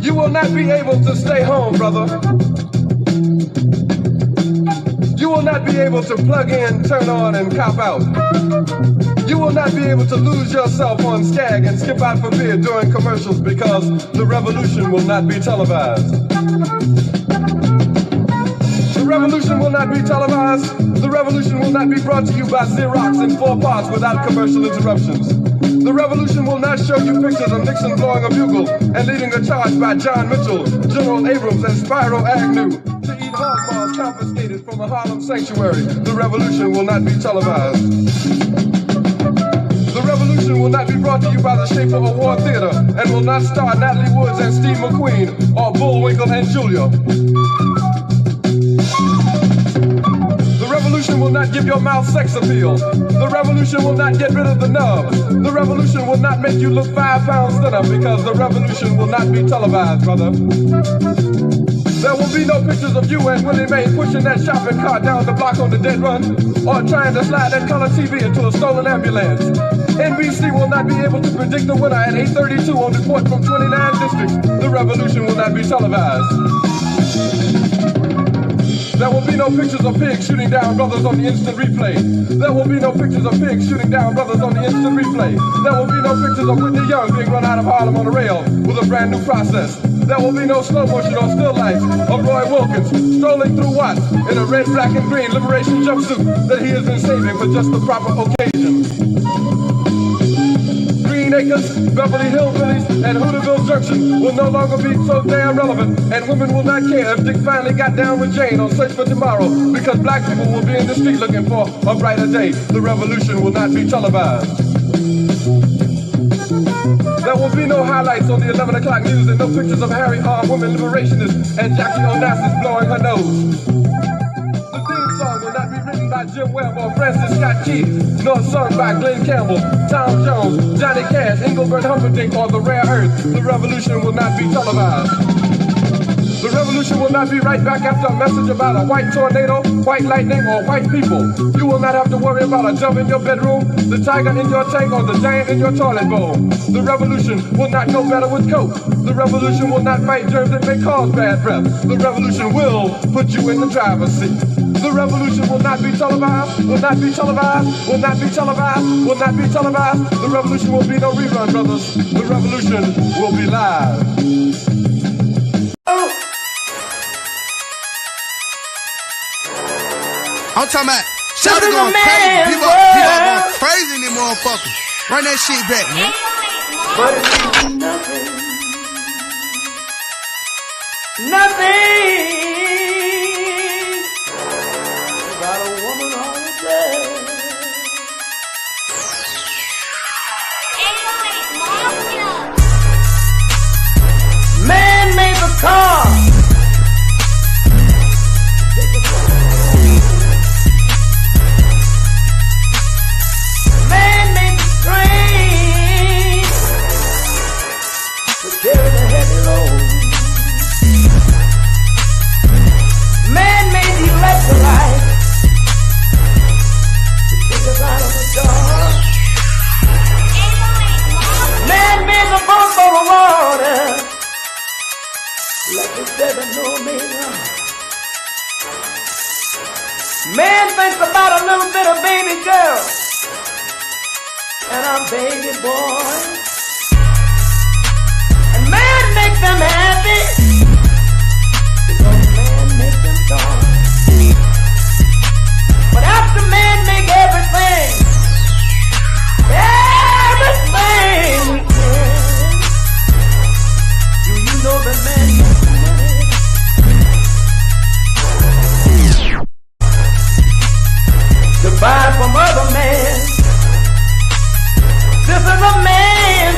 You will not be able to stay home, brother. You will not be able to plug in, turn on, and cop out. You will not be able to lose yourself on Skag and skip out for beer during commercials because the revolution will not be televised. The revolution will not be televised. The revolution will not be brought to you by Xerox in 4 parts without commercial interruptions. The revolution will not show you pictures of Nixon blowing a bugle and leading a charge by John Mitchell, General Abrams, and Spyro Agnew to eat hog maws confiscated from a Harlem sanctuary. The revolution will not be televised. The revolution will not be brought to you by the Schaefer Award Theater and will not star Natalie Woods and Steve McQueen or Bullwinkle and Julia. The revolution will not give your mouth sex appeal. The revolution will not get rid of the nubs. The revolution will not make you look 5 pounds thinner because the revolution will not be televised, brother. There will be no pictures of you and Willie Mae pushing that shopping cart down the block on the dead run or trying to slide that color TV into a stolen ambulance. NBC will not be able to predict the winner at 8:32 on report from 29 districts. The revolution will not be televised. There will be no pictures of pigs shooting down brothers on the instant replay. There will be no pictures of pigs shooting down brothers on the instant replay. There will be no pictures of Whitney Young being run out of Harlem on a rail with a brand new process. There will be no slow motion or still life of Roy Wilkins strolling through Watts in a red, black, and green liberation jumpsuit that he has been saving for just the proper occasion. Green Acres, Beverly Hillbillies, and Hooterville Junction will no longer be so damn relevant, and women will not care if Dick finally got down with Jane on Search for Tomorrow because black people will be in the street looking for a brighter day. The revolution will not be televised. There will be no highlights on the 11 o'clock news and no pictures of Harry armed women liberationists and Jackie Onassis blowing her nose. The theme song will not be written by Jim Webb or Francis Scott Key, nor sung by Glenn Campbell, Tom Jones, Johnny Cash, Engelbert Humperdinck, or The Rare Earth. The revolution will not be televised. The revolution will not be right back after a message about a white tornado, white lightning, or white people. You will not have to worry about a dove in your bedroom, the tiger in your tank, or the giant in your toilet bowl. The revolution will not go better with Coke. The revolution will not fight germs that may cause bad breath. The revolution will put you in the driver's seat. The revolution will not be televised, will not be televised, will not be televised, will not be televised. The revolution will be no rerun, brothers. The revolution will be live. I'm talking about Shabaka going crazy. People going crazy in them motherfuckers. Run that shit back, man. But it means nothing. Nothing. Got a woman on the bed. Man made the car. Carry the heavy load. Man made the electrolyte to take us out of the dark. Man made the boat for the water like the seven omega. Man thinks about a little bit of baby girl and a baby boy. Make them happy because man make them dark. But after man make everything we can, do you know that man makes money? To buy from other men. This is a man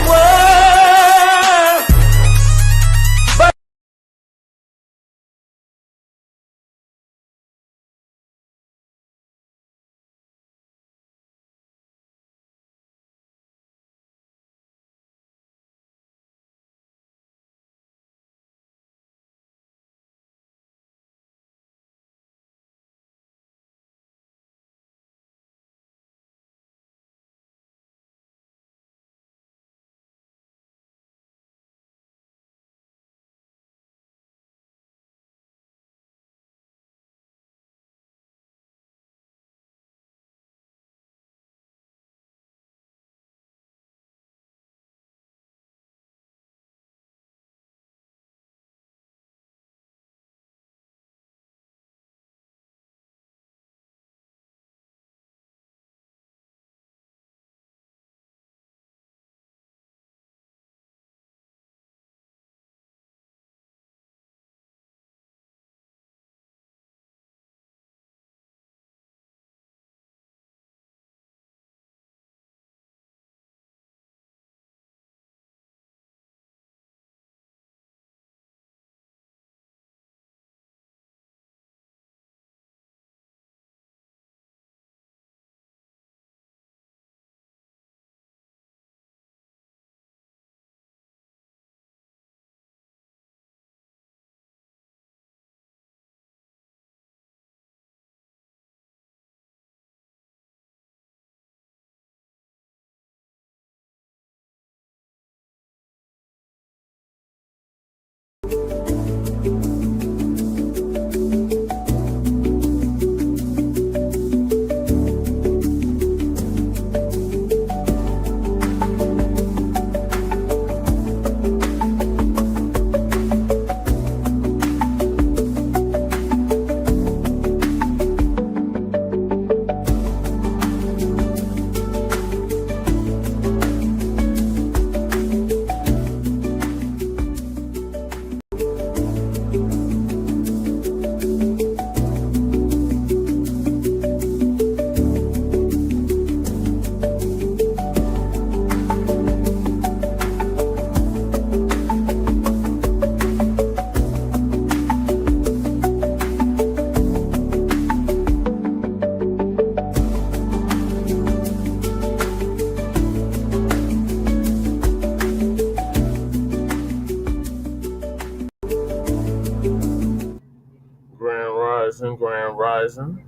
Rising, Grand Rising,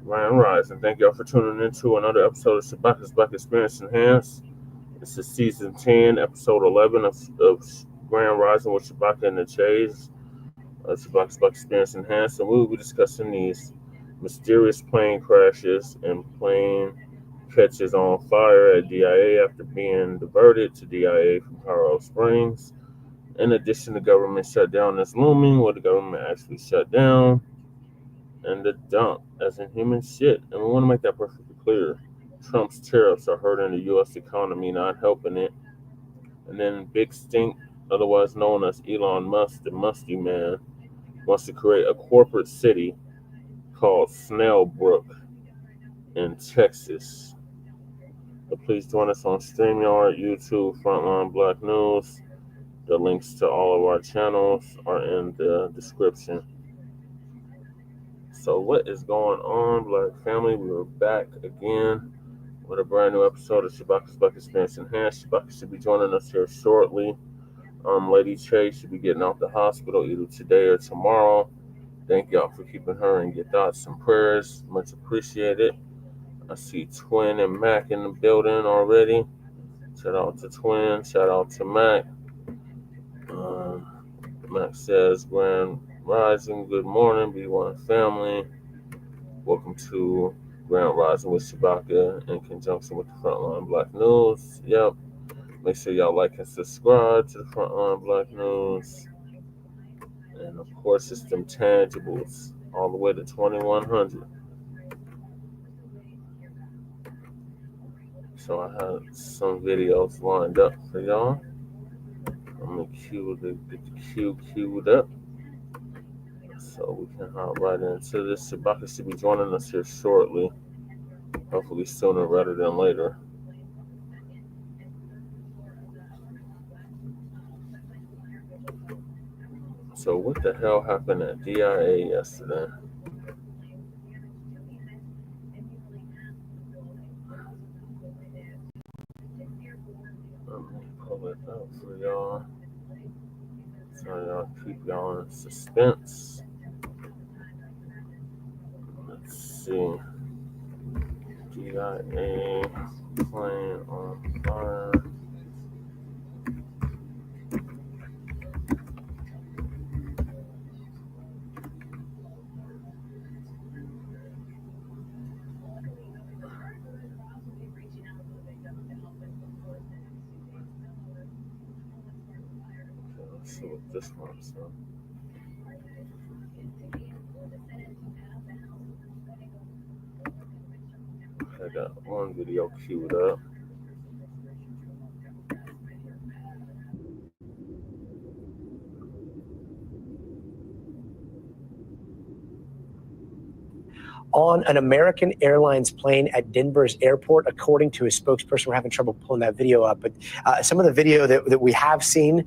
Grand Rising. Thank y'all for tuning in to another episode of Shabaka's Black Experience Enhanced. This is season 10, episode 11 of Grand Rising with Shabaka and the Chase. Shabaka's Black Experience Enhanced. And we will be discussing these mysterious plane crashes and plane catches on fire at DIA after being diverted to DIA from Colorado Springs. In addition, the government shutdown is looming, where the government actually shut down, and the dump, as in human shit. And we want to make that perfectly clear. Trump's tariffs are hurting the U.S. economy, not helping it. And then Big Stink, otherwise known as Elon Musk, the musty man, wants to create a corporate city called Snailbrook in Texas. So please join us on STREAMYARD, YouTube, Frontline Black News. The links to all of our channels are in the description. So what is going on, Black family? We are back again with a brand new episode of Shabaka's Black Experience Enhanced. Shabaka should be joining us here shortly. Lady Chase should be getting out the hospital either today or tomorrow. Thank y'all for keeping her in your thoughts and prayers. Much appreciated. I see Twin and Mac in the building already. Shout out to Twin. Shout out to Mac. Mac says, Grand Rising, good morning, B1 family. Welcome to Grand Rising with Shabaka in conjunction with the Frontline Black News. Yep. Make sure y'all like and subscribe to the Frontline Black News. And of course, it's them tangibles all the way to 2100. So I have some videos lined up for y'all. I'm going to get the queue queued up so we can hop right into this. Shabaka should be joining us here shortly, hopefully sooner rather than later. So what the hell happened at DIA yesterday? Let me pull it up for y'all. So y'all keep y'all in suspense. Let's see. DIA plane on fire. Let's see what this one's on. I got one video queued up. On an American Airlines plane at Denver's airport, according to a spokesperson. We're having trouble pulling that video up, but some of the video that we have seen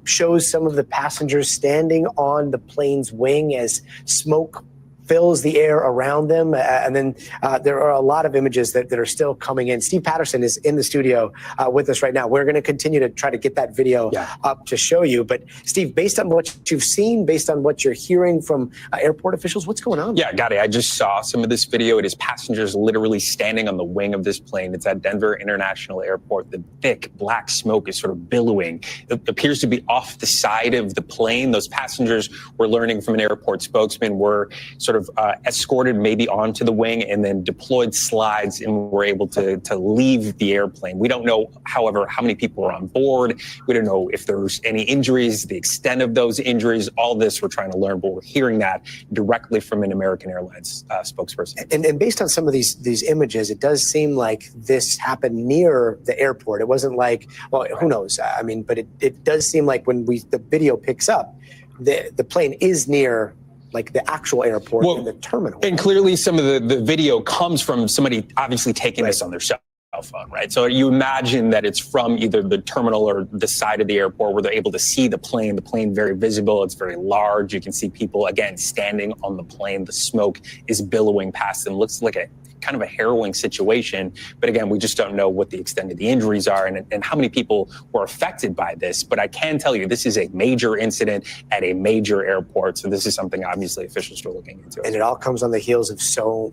shows some of the passengers standing on the plane's wing as smoke fills the air around them. And then there are a lot of images that are still coming in. Steve Patterson is in the studio with us right now. We're going to continue to try to get that video up to show you. But Steve, based on what you've seen, based on what you're hearing from airport officials, what's going on? Yeah, got it. I just saw some of this video. It is passengers literally standing on the wing of this plane. It's at Denver International Airport. The thick black smoke is sort of billowing. It appears to be off the side of the plane. Those passengers, we're learning from an airport spokesman, were sort of escorted maybe onto the wing and then deployed slides and were able to leave the airplane. We don't know, however, how many people are on board. We don't know if there's any injuries, the extent of those injuries. All this we're trying to learn, but we're hearing that directly from an American Airlines spokesperson. And based on some of these images, it does seem like this happened near the airport. It wasn't like, well, who knows? I mean, but it does seem like when the video picks up, the plane is near like the actual airport and the terminal. And clearly some of the video comes from somebody obviously taking this on their cell phone, right? So you imagine that it's from either the terminal or the side of the airport where they're able to see the plane very visible. It's very large. You can see people, again, standing on the plane. The smoke is billowing past them. Looks like a kind of a harrowing situation. But again, we just don't know what the extent of the injuries are and how many people were affected by this. But I can tell you this is a major incident at a major airport. So this is something obviously officials are looking into. And it all comes on the heels of so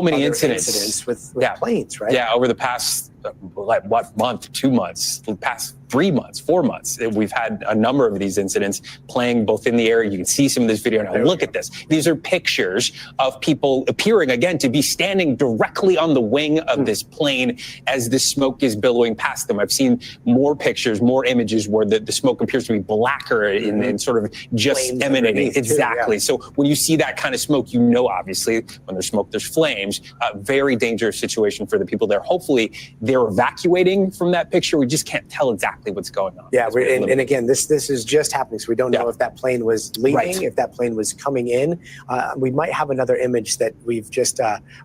many incidents with planes, right? Yeah, over the past, month, 2 months, the past 3 months, 4 months, we've had a number of these incidents playing both in the air. You can see some of this video now. Look at this. These are pictures of people appearing again to be standing directly on the wing of this plane as the smoke is billowing past them. I've seen more pictures, more images where the smoke appears to be blacker and sort of just flames emanating. Exactly. So when you see that kind of smoke, you know, obviously when there's smoke, there's flames. A very dangerous situation for the people there. Hopefully they're evacuating from that picture. We just can't tell exactly what's going on. Yeah, and again, this is just happening, so we don't know if that plane was leaving, if that plane was coming in. We might have another image that we've just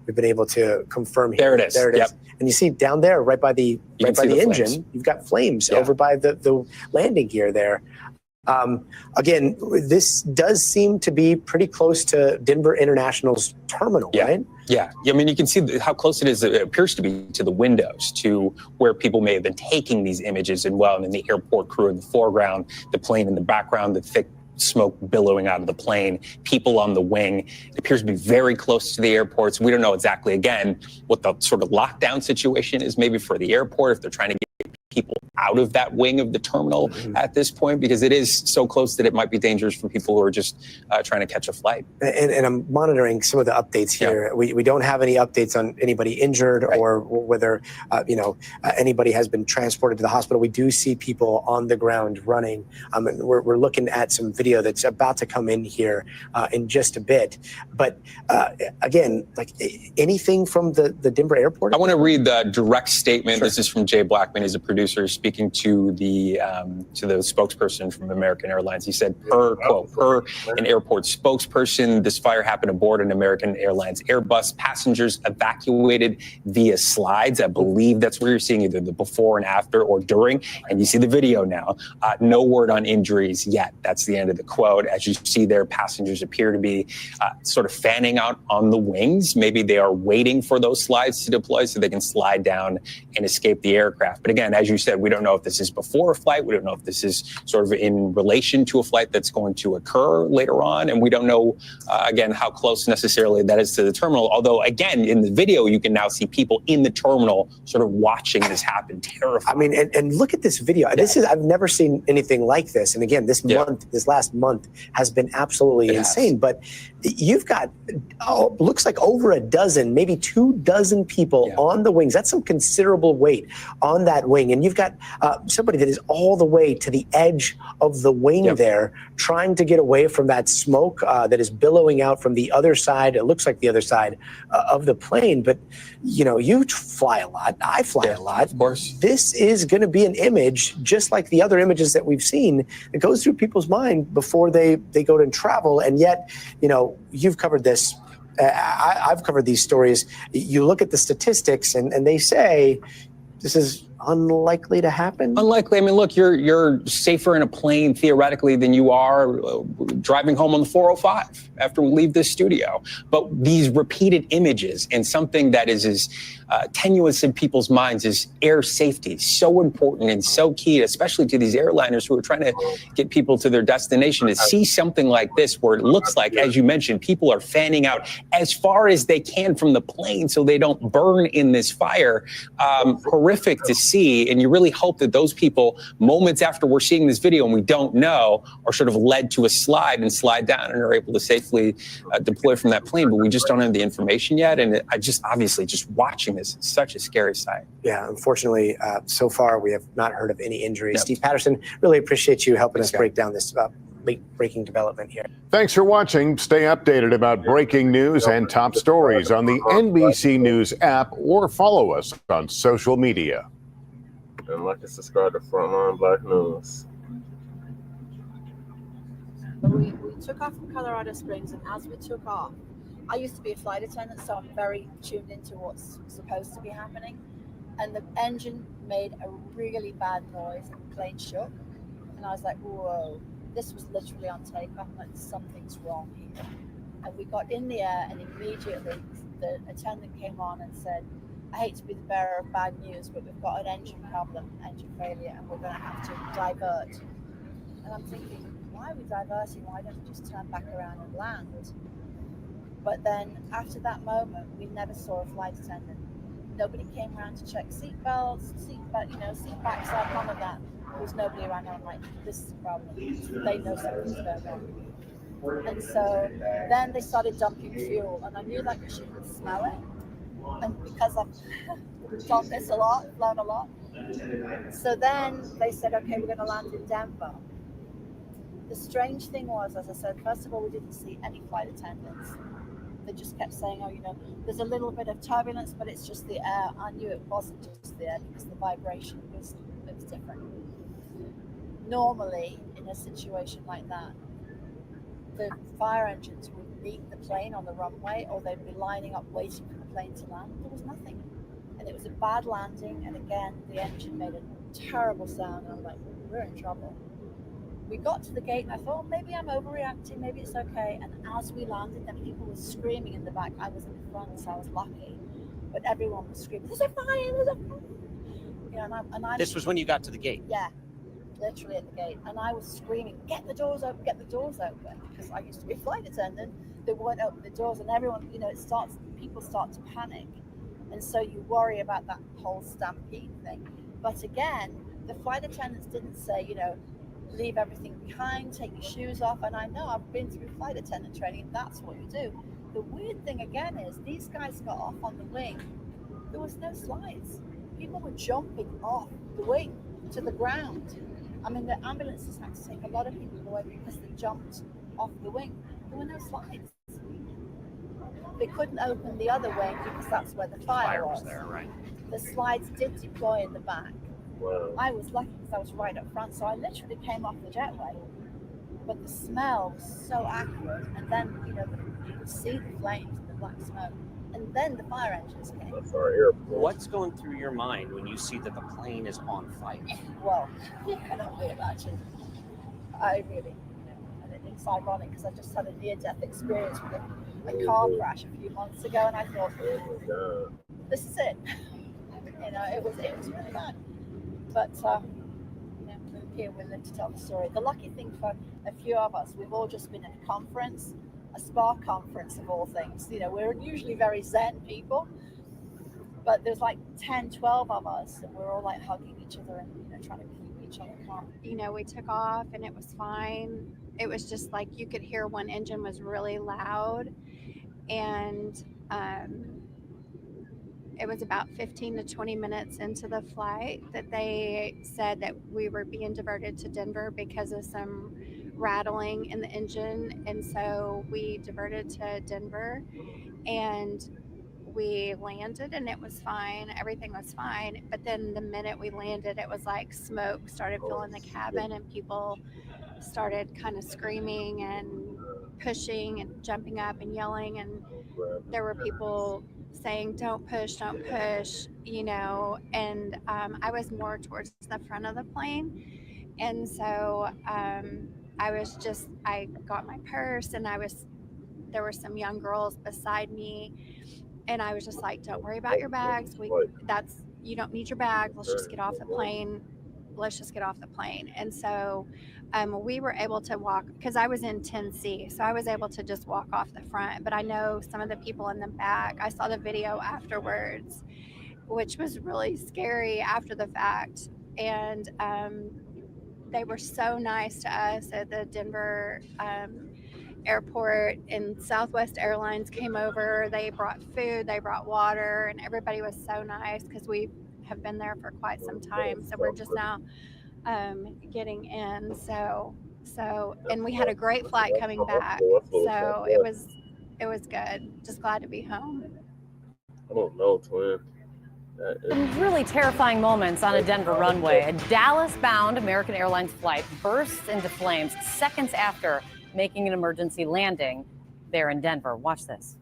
we've been able to confirm here. There it is. There it is. And you see down there, right by the engine, flames. You've got flames over by the landing gear there. Again, this does seem to be pretty close to Denver International's terminal, right? Yeah, I mean, you can see how close it is. It appears to be to the windows, to where people may have been taking these images, and then the airport crew in the foreground, the plane in the background, the thick smoke billowing out of the plane, people on the wing. It appears to be very close to the airports. We don't know exactly, again, what the sort of lockdown situation is maybe for the airport, if they're trying to get people out of that wing of the terminal at this point, because it is so close that it might be dangerous for people who are just trying to catch a flight. And I'm monitoring some of the updates here. We don't have any updates on anybody injured or whether anybody has been transported to the hospital. We do see people on the ground running. And we're looking at some video that's about to come in here in just a bit. But again, like anything from the Denver airport? I want to read the direct statement. This is from Jay Blackman. He's a producer speaking to the spokesperson from American Airlines. He said, per an airport spokesperson, this fire happened aboard an American Airlines Airbus. Passengers evacuated via slides. I believe that's where you're seeing either the before and after or during. And you see the video now. No word on injuries yet. That's the end of the quote. As you see there, passengers appear to be sort of fanning out on the wings. Maybe they are waiting for those slides to deploy so they can slide down and escape the aircraft. But again, as you said, we don't know if this is before a flight. We don't know if this is sort of in relation to a flight that's going to occur later on. And we don't know, again, how close necessarily that is to the terminal. Although, again, in the video, you can now see people in the terminal sort of watching this happen. Terrifying. I mean, and look at this video. I've never seen anything like this. And again, this last month has been absolutely insane. But you've got, looks like over a dozen, maybe 24 people on the wings. That's some considerable weight on that wing. And you've got somebody that is all the way to the edge of the wing there, trying to get away from that smoke that is billowing out from the other side. It looks like the other side of the plane. But, you fly a lot. I fly a lot. Of course. This is going to be an image, just like the other images that we've seen, that goes through people's mind before they go to travel. And yet, you've covered this. I've covered these stories. You look at the statistics and they say this is unlikely to happen? Unlikely. I mean, look, you're safer in a plane theoretically than you are driving home on the 405 after we leave this studio. But these repeated images and something that is as tenuous in people's minds is air safety. So important and so key, especially to these airliners who are trying to get people to their destination, to see something like this where it looks like, as you mentioned, people are fanning out as far as they can from the plane so they don't burn in this fire. Horrific to see. And you really hope that those people, moments after we're seeing this video and we don't know, are sort of led to a slide and slide down and are able to safely deploy from that plane. But we just don't have the information yet. And obviously just watching this is such a scary sight. Yeah, unfortunately, so far we have not heard of any injuries. Yep. Steve Patterson, really appreciate you helping us break down this late-breaking development here. Thanks for watching. Stay updated about breaking news and top stories on the NBC News app or follow us on social media. And like and subscribe to Frontline Black News. We took off from Colorado Springs, and as we took off, I used to be a flight attendant, so I'm very tuned into what's supposed to be happening. And the engine made a really bad noise, and the plane shook. And I was like, whoa, this was literally on takeoff. I'm like, something's wrong here. And we got in the air, and immediately the attendant came on and said, I hate to be the bearer of bad news, but we've got an engine problem, engine failure, and we're going to have to divert. And I'm thinking, why are we diverting? Why don't we just turn back around and land? But then after that moment, we never saw a flight attendant. Nobody came around to check seatbelts, seatbacks up, none of that. There was nobody around. And I'm like, this is a problem. They know something's going on. And so then they started dumping fuel, and I knew that because you could smell it. And because I've done this a lot, flown a lot. So then they said, okay, we're going to land in Denver. The strange thing was, as I said, first of all, we didn't see any flight attendants. They just kept saying, there's a little bit of turbulence, but it's just the air. I knew it wasn't just the air because the vibration was different. Normally, in a situation like that, the fire engines would meet the plane on the runway, or they'd be lining up waiting for the plane to land. There was nothing. And it was a bad landing, and again, the engine made a terrible sound, and I'm like, we're in trouble. We got to the gate, and I thought, maybe I'm overreacting, maybe it's okay. And as we landed, then people were screaming in the back. I was in the front, so I was lucky. But everyone was screaming, there's a fire, there's a fire. And I This was when you got to the gate? Yeah, literally at the gate. And I was screaming, get the doors open, get the doors open. Because I used to be a flight attendant. They won't open the doors, and everyone, people start to panic. And so you worry about that whole stampede thing. But again, the flight attendants didn't say, leave everything behind, take your shoes off. And I know I've been through flight attendant training, and that's what you do. The weird thing again is these guys got off on the wing. There was no slides. People were jumping off the wing to the ground. I mean, the ambulances had to take a lot of people away because they jumped off the wing. There were no slides. They couldn't open the other wing because that's where the fire was there, right? The slides did deploy in the back. Wow. I was lucky because I was right up front, so I literally came off the jetway. But the smell was so acrid, and then you could see the flames, the black smoke, and then the fire engines came. That's our airport. What's going through your mind when you see that the plane is on fire? Well, you can only imagine. I really, and it's ironic because I just had a near-death experience with a car crash a few months ago, and I thought, this is it. It was really bad. But here we live to tell the story. The lucky thing for a few of us, we've all just been at a conference, a spa conference of all things. We're usually very zen people, but there's like 10, 12 of us, and we're all like hugging each other and trying to keep each other calm. We took off and it was fine. It was just like you could hear one engine was really loud, and it was about 15 to 20 minutes into the flight that they said that we were being diverted to Denver because of some rattling in the engine. And so we diverted to Denver, and we landed, and it was fine. Everything was fine. But then the minute we landed, it was like smoke started filling the cabin, and people started kind of screaming and pushing and jumping up and yelling. And there were people saying, don't push, and I was more towards the front of the plane. And so I got my purse, and there were some young girls beside me, and I was just like, don't worry about your bags. You don't need your bag. Let's just get off the plane. And so we were able to walk, because I was in 10C, so I was able to just walk off the front. But I know some of the people in the back, I saw the video afterwards, which was really scary after the fact. And they were so nice to us at the Denver airport, and Southwest Airlines came over. They brought food, they brought water, and everybody was so nice because we have been there for quite some time. So we're just now getting in. So and we had a great flight coming back. So it was good. Just glad to be home. I don't know, twin. Some really terrifying moments on a Denver runway. A Dallas-bound American Airlines flight bursts into flames seconds after making an emergency landing there in Denver. Watch this.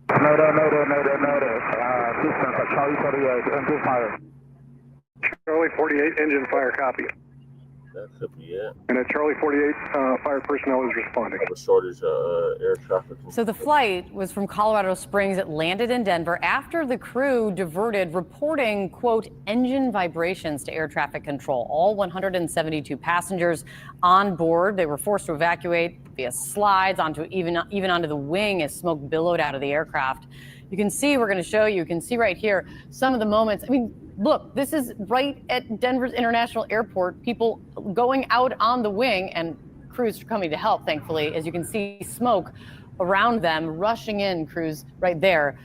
Charlie 48, engine fire. Charlie 48, engine fire, copy. That could be it. And at Charlie 48, fire personnel is responding. A shortage of air traffic. So the flight was from Colorado Springs. It landed in Denver after the crew diverted, reporting, quote, engine vibrations to air traffic control. All 172 passengers on board. They were forced to evacuate via slides onto even onto the wing as smoke billowed out of the aircraft. You can see, we're going to show you, can see right here some of the moments. I mean, look, this is right at Denver's International Airport, people going out on the wing and crews coming to help, thankfully. As you can see, smoke around them, rushing in, crews right there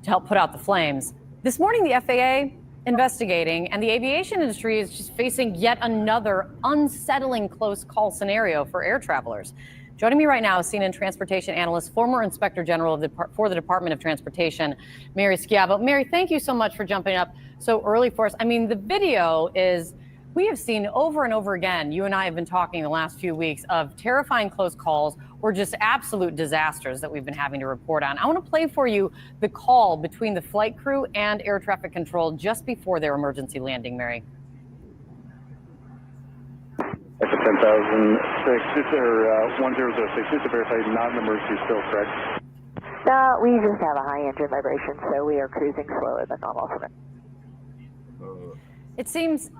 to help put out the flames. This morning, the FAA investigating, and the aviation industry is just facing yet another unsettling close call scenario for air travelers. Joining me right now is CNN transportation analyst, former Inspector General for the Department of Transportation, Mary Schiavo. Mary, thank you so much for jumping up so early for us. I mean, the video is, we have seen over and over again, you and I have been talking the last few weeks of terrifying close calls or just absolute disasters that we've been having to report on. I want to play for you the call between the flight crew and air traffic control just before their emergency landing, Mary. That's 10,006. Is there 1006? Is the verify not an emergency still, correct? No, we just have a high engine vibration, so we are cruising slower than normal. It seems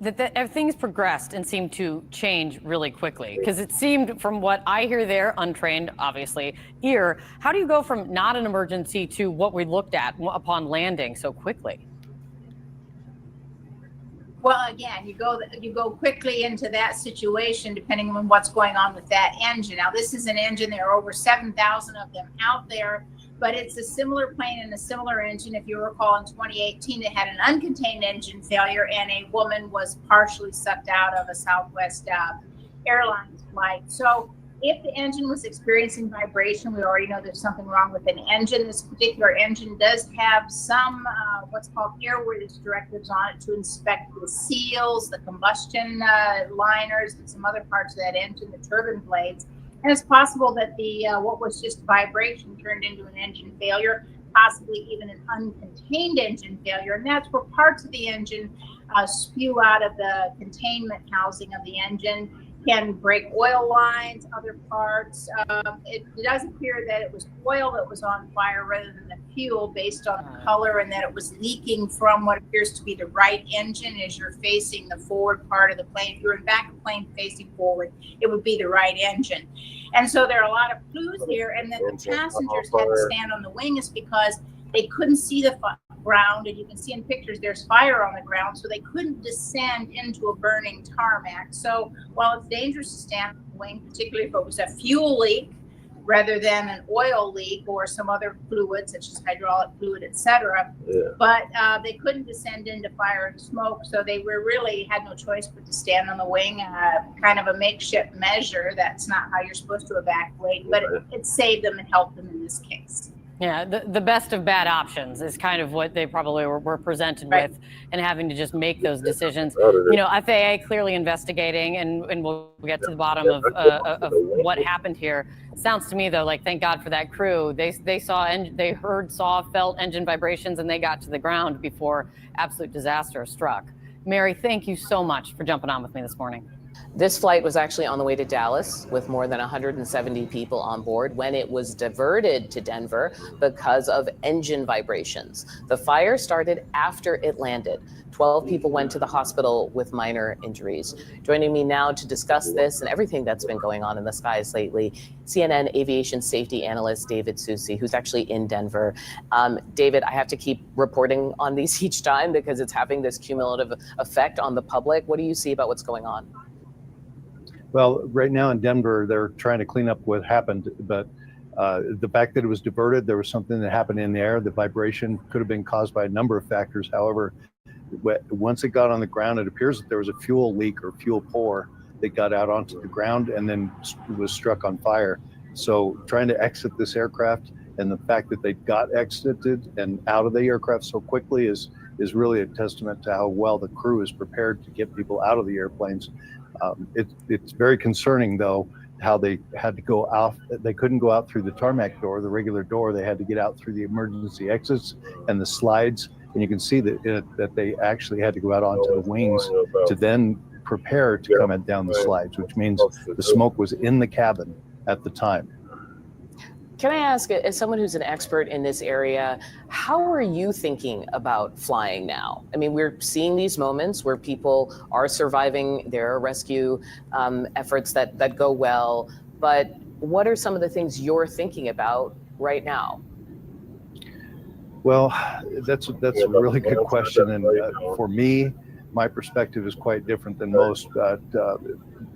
that things progressed and seemed to change really quickly, because it seemed, from what I hear there, untrained, obviously, ear, how do you go from not an emergency to what we looked at upon landing so quickly? Well, again, you go quickly into that situation depending on what's going on with that engine. Now, this is an engine. There are over 7,000 of them out there, but it's a similar plane and a similar engine. If you recall, in 2018, it had an uncontained engine failure, and a woman was partially sucked out of a Southwest Airlines flight. So if the engine was experiencing vibration, we already know there's something wrong with an engine. This particular engine does have some what's called airworthiness directives on it to inspect the seals, the combustion liners, and some other parts of that engine, the turbine blades. And it's possible that the what was just vibration turned into an engine failure, possibly even an uncontained engine failure. And that's where parts of the engine spew out of the containment housing of the engine, can break oil lines, other parts. It does appear that it was oil that was on fire rather than the fuel, based on the color, and that it was leaking from what appears to be the right engine as you're facing the forward part of the plane. If you're in back of the plane facing forward, it would be the right engine. And so there are a lot of clues here, and that the passengers had to stand on the wing is because they couldn't see the ground, and you can see in pictures there's fire on the ground, so they couldn't descend into a burning tarmac. So while it's dangerous to stand on the wing, particularly if it was a fuel leak rather than an oil leak or some other fluid such as hydraulic fluid, etc., but they couldn't descend into fire and smoke, so they really had no choice but to stand on the wing, kind of a makeshift measure. That's not how you're supposed to evacuate, but it saved them and helped them in this case. Yeah, the best of bad options is kind of what they probably were presented with, and having to just make those decisions. You know, FAA clearly investigating, and we'll get to the bottom of what happened here. Sounds to me, though, like, thank God for that crew. They saw, and they felt engine vibrations, and they got to the ground before absolute disaster struck. Mary, thank you so much for jumping on with me this morning. This flight was actually on the way to Dallas with more than 170 people on board when it was diverted to Denver because of engine vibrations. The fire started after it landed. 12 people went to the hospital with minor injuries. Joining me now to discuss this and everything that's been going on in the skies lately, CNN aviation safety analyst David Susi, who's actually in Denver. David, I have to keep reporting on these each time because it's having this cumulative effect on the public. What do you see about what's going on? Well, right now in Denver, they're trying to clean up what happened, but the fact that it was diverted, there was something that happened in the air. The vibration could have been caused by a number of factors. However, once it got on the ground, it appears that there was a fuel leak or fuel pour that got out onto the ground and then was struck on fire. So trying to exit this aircraft, and the fact that they got exited and out of the aircraft so quickly is really a testament to how well the crew is prepared to get people out of the airplanes. It's very concerning, though, how they had to go out. They couldn't go out through the tarmac door, the regular door. They had to get out through the emergency exits and the slides. And you can see that they actually had to go out onto the wings to then prepare to come down the slides, which means the smoke was in the cabin at the time. Can I ask, as someone who's an expert in this area, how are you thinking about flying now? I mean, we're seeing these moments where people are surviving, there are rescue efforts that go well, but what are some of the things you're thinking about right now? Well, that's a really good question, and for me, my perspective is quite different than most.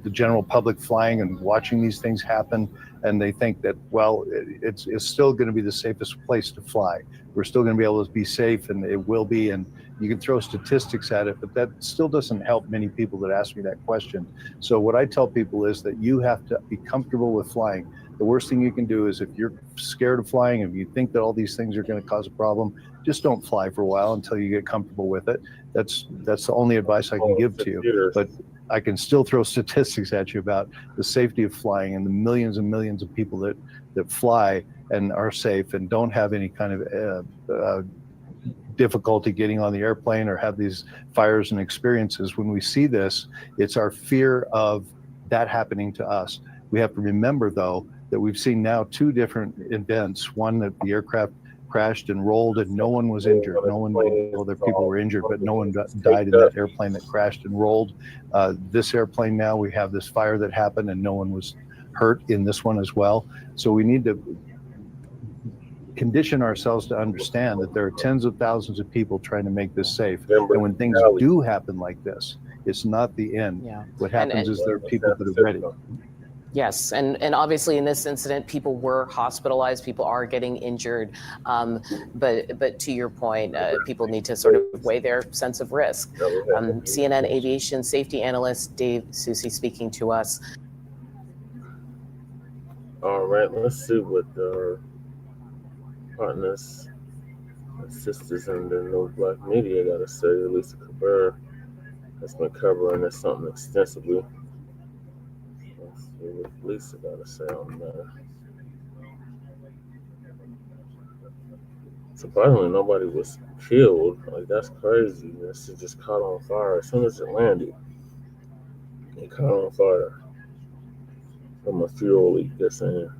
The general public flying and watching these things happen, and they think that, well, it's still going to be the safest place to fly. We're still going to be able to be safe, and it will be, and you can throw statistics at it, but that still doesn't help many people that ask me that question. So what I tell people is that you have to be comfortable with flying. The worst thing you can do is, if you're scared of flying, if you think that all these things are going to cause a problem, just don't fly for a while until you get comfortable with it. That's the only advice I can give to you. But I can still throw statistics at you about the safety of flying and the millions and millions of people that fly and are safe and don't have any kind of difficulty getting on the airplane or have these fires and experiences. When we see this, it's our fear of that happening to us. We have to remember, though, that we've seen now two different events. One, that the aircraft crashed and rolled and no one was injured. No one, well, there people were injured, but no one died in that airplane that crashed and rolled. This airplane now, we have this fire that happened and no one was hurt in this one as well. So we need to condition ourselves to understand that there are tens of thousands of people trying to make this safe. And when things do happen like this, it's not the end. Yeah. What happens is there are people that are ready. Yes, and obviously in this incident, people were hospitalized, people are getting injured, but to your point, people need to sort of weigh their sense of risk. CNN aviation safety analyst Dave Susi speaking to us. All right, let's see what our partners and sisters in the No Black media got to say. Lisa Cabrera has been covering this something extensively. What Lisa got to say on that. Surprisingly, nobody was killed. Like, that's crazy. This is just caught on fire. As soon as it landed, it caught on fire from a fuel leak, they're saying.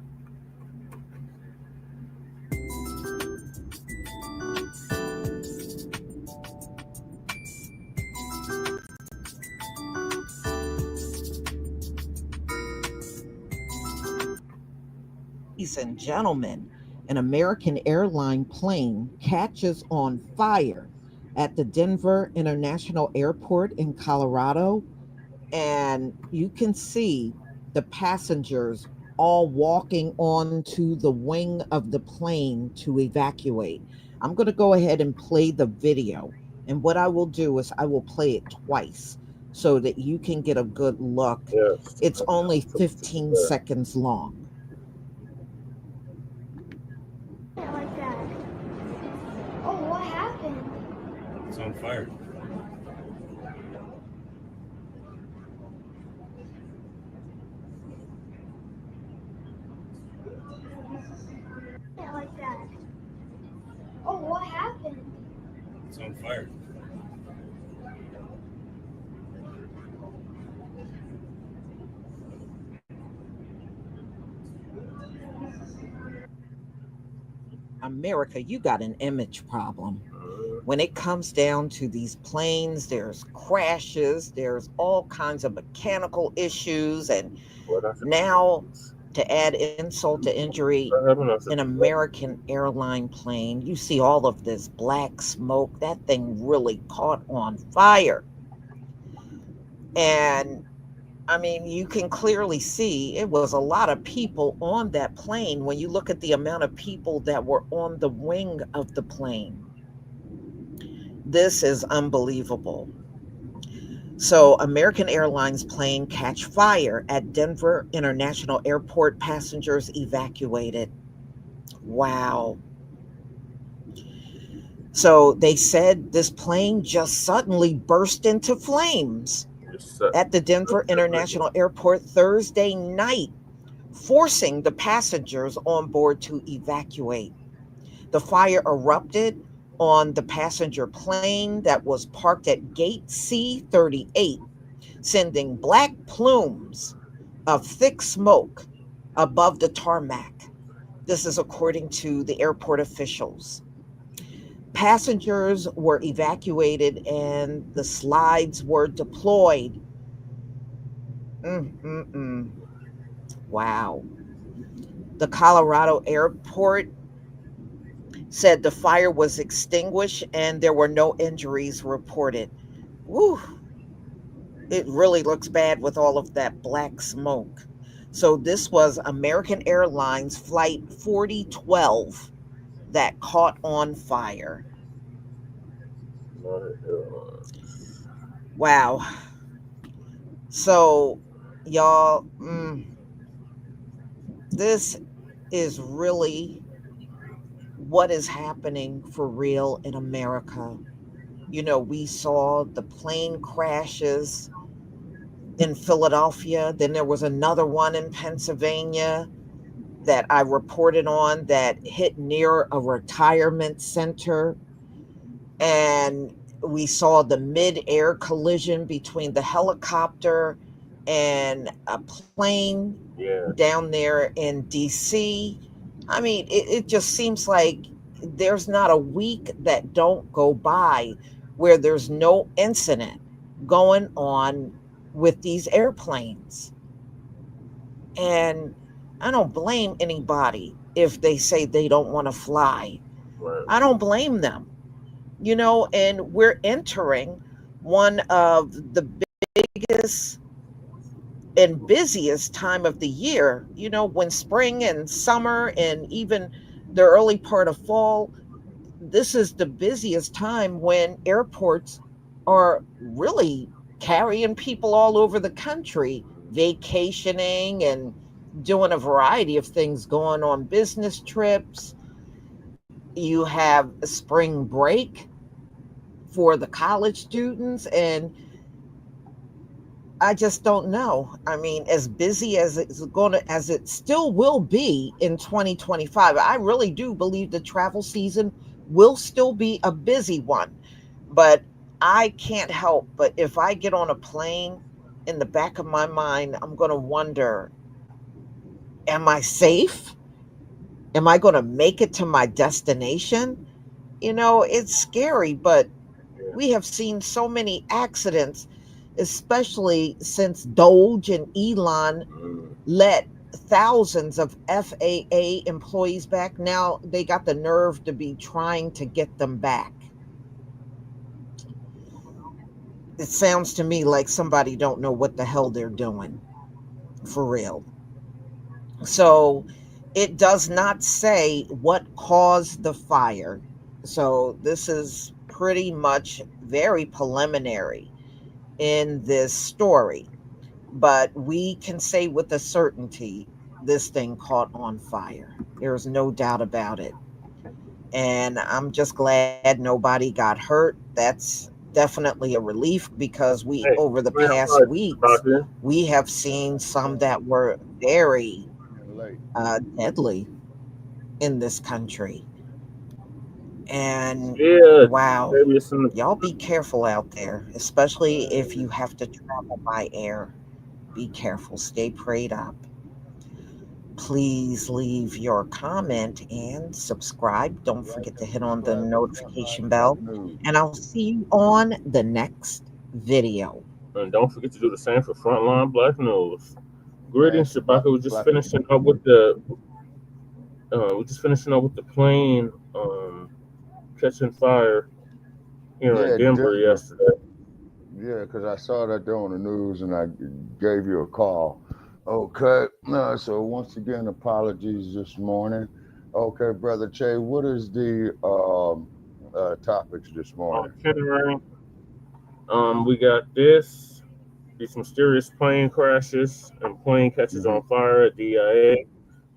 Ladies and gentlemen, an American airline plane catches on fire at the Denver International Airport in Colorado, and you can see the passengers all walking onto the wing of the plane to evacuate. I'm going to go ahead and play the video, and what I will do is I will play it twice so that you can get a good look. Yes. It's only 15 seconds long. Like that. Oh, what happened? It's on fire. Like that. Oh, what happened? It's on fire. America, you got an image problem. When it comes down to these planes, there's crashes, there's all kinds of mechanical issues, and now to add insult to injury, an American airline plane, you see all of this black smoke. That thing really caught on fire. And I mean, you can clearly see it was a lot of people on that plane when you look at the amount of people that were on the wing of the plane. This is unbelievable. So, American Airlines plane catch fire at Denver International Airport, passengers evacuated. Wow. So, they said this plane just suddenly burst into flames at the Denver International Airport Thursday night, forcing the passengers on board to evacuate. The fire erupted on the passenger plane that was parked at gate C38, sending black plumes of thick smoke above the tarmac. This is according to the airport officials. Passengers were evacuated and the slides were deployed. Wow. The Colorado airport said the fire was extinguished and there were no injuries reported. Woo. It really looks bad with all of that black smoke. So this was American Airlines Flight 4012 that caught on fire. Wow. So, y'all, this is really what is happening for real in America. You know, we saw the plane crashes in Philadelphia. Then there was another one in Pennsylvania that I reported on that hit near a retirement center. And we saw the mid-air collision between the helicopter and a plane down there in DC. I mean, it just seems like there's not a week that don't go by where there's no incident going on with these airplanes. And I don't blame anybody if they say they don't want to fly. I don't blame them. You know, and we're entering one of the biggest and busiest time of the year, you know, when spring and summer and even the early part of fall, this is the busiest time when airports are really carrying people all over the country, vacationing and doing a variety of things, going on business trips. You have a spring break for the college students, and I just don't know. I mean, as busy as as it still will be in 2025, I really do believe the travel season will still be a busy one. But I can't help but if I get on a plane, in the back of my mind, I'm going to wonder, am I safe? Am I going to make it to my destination? You know, it's scary, but we have seen so many accidents, especially since Doge and Elon let thousands of FAA employees back. Now they got the nerve to be trying to get them back. It sounds to me like somebody don't know what the hell they're doing, for real. So it does not say what caused the fire. So this is pretty much very preliminary in this story. But we can say with a certainty this thing caught on fire. There's no doubt about it. And I'm just glad nobody got hurt. That's definitely a relief because over the past weeks, we have seen some that were very deadly in this country. And wow, y'all be careful out there, especially if you have to travel by air. Be careful, stay prayed up. Please leave your comment and subscribe. Don't forget to hit on the notification bell. And I'll see you on the next video. And don't forget to do the same for Frontline Black News. Greetings, Shabaka. We're just finishing up with the plane catching fire here in Denver yesterday. Yeah, because I saw that there on the news and I gave you a call. Okay, so once again, apologies this morning. Okay, Brother Che, what is the topics this morning? We got these mysterious plane crashes and plane catches on fire at DIA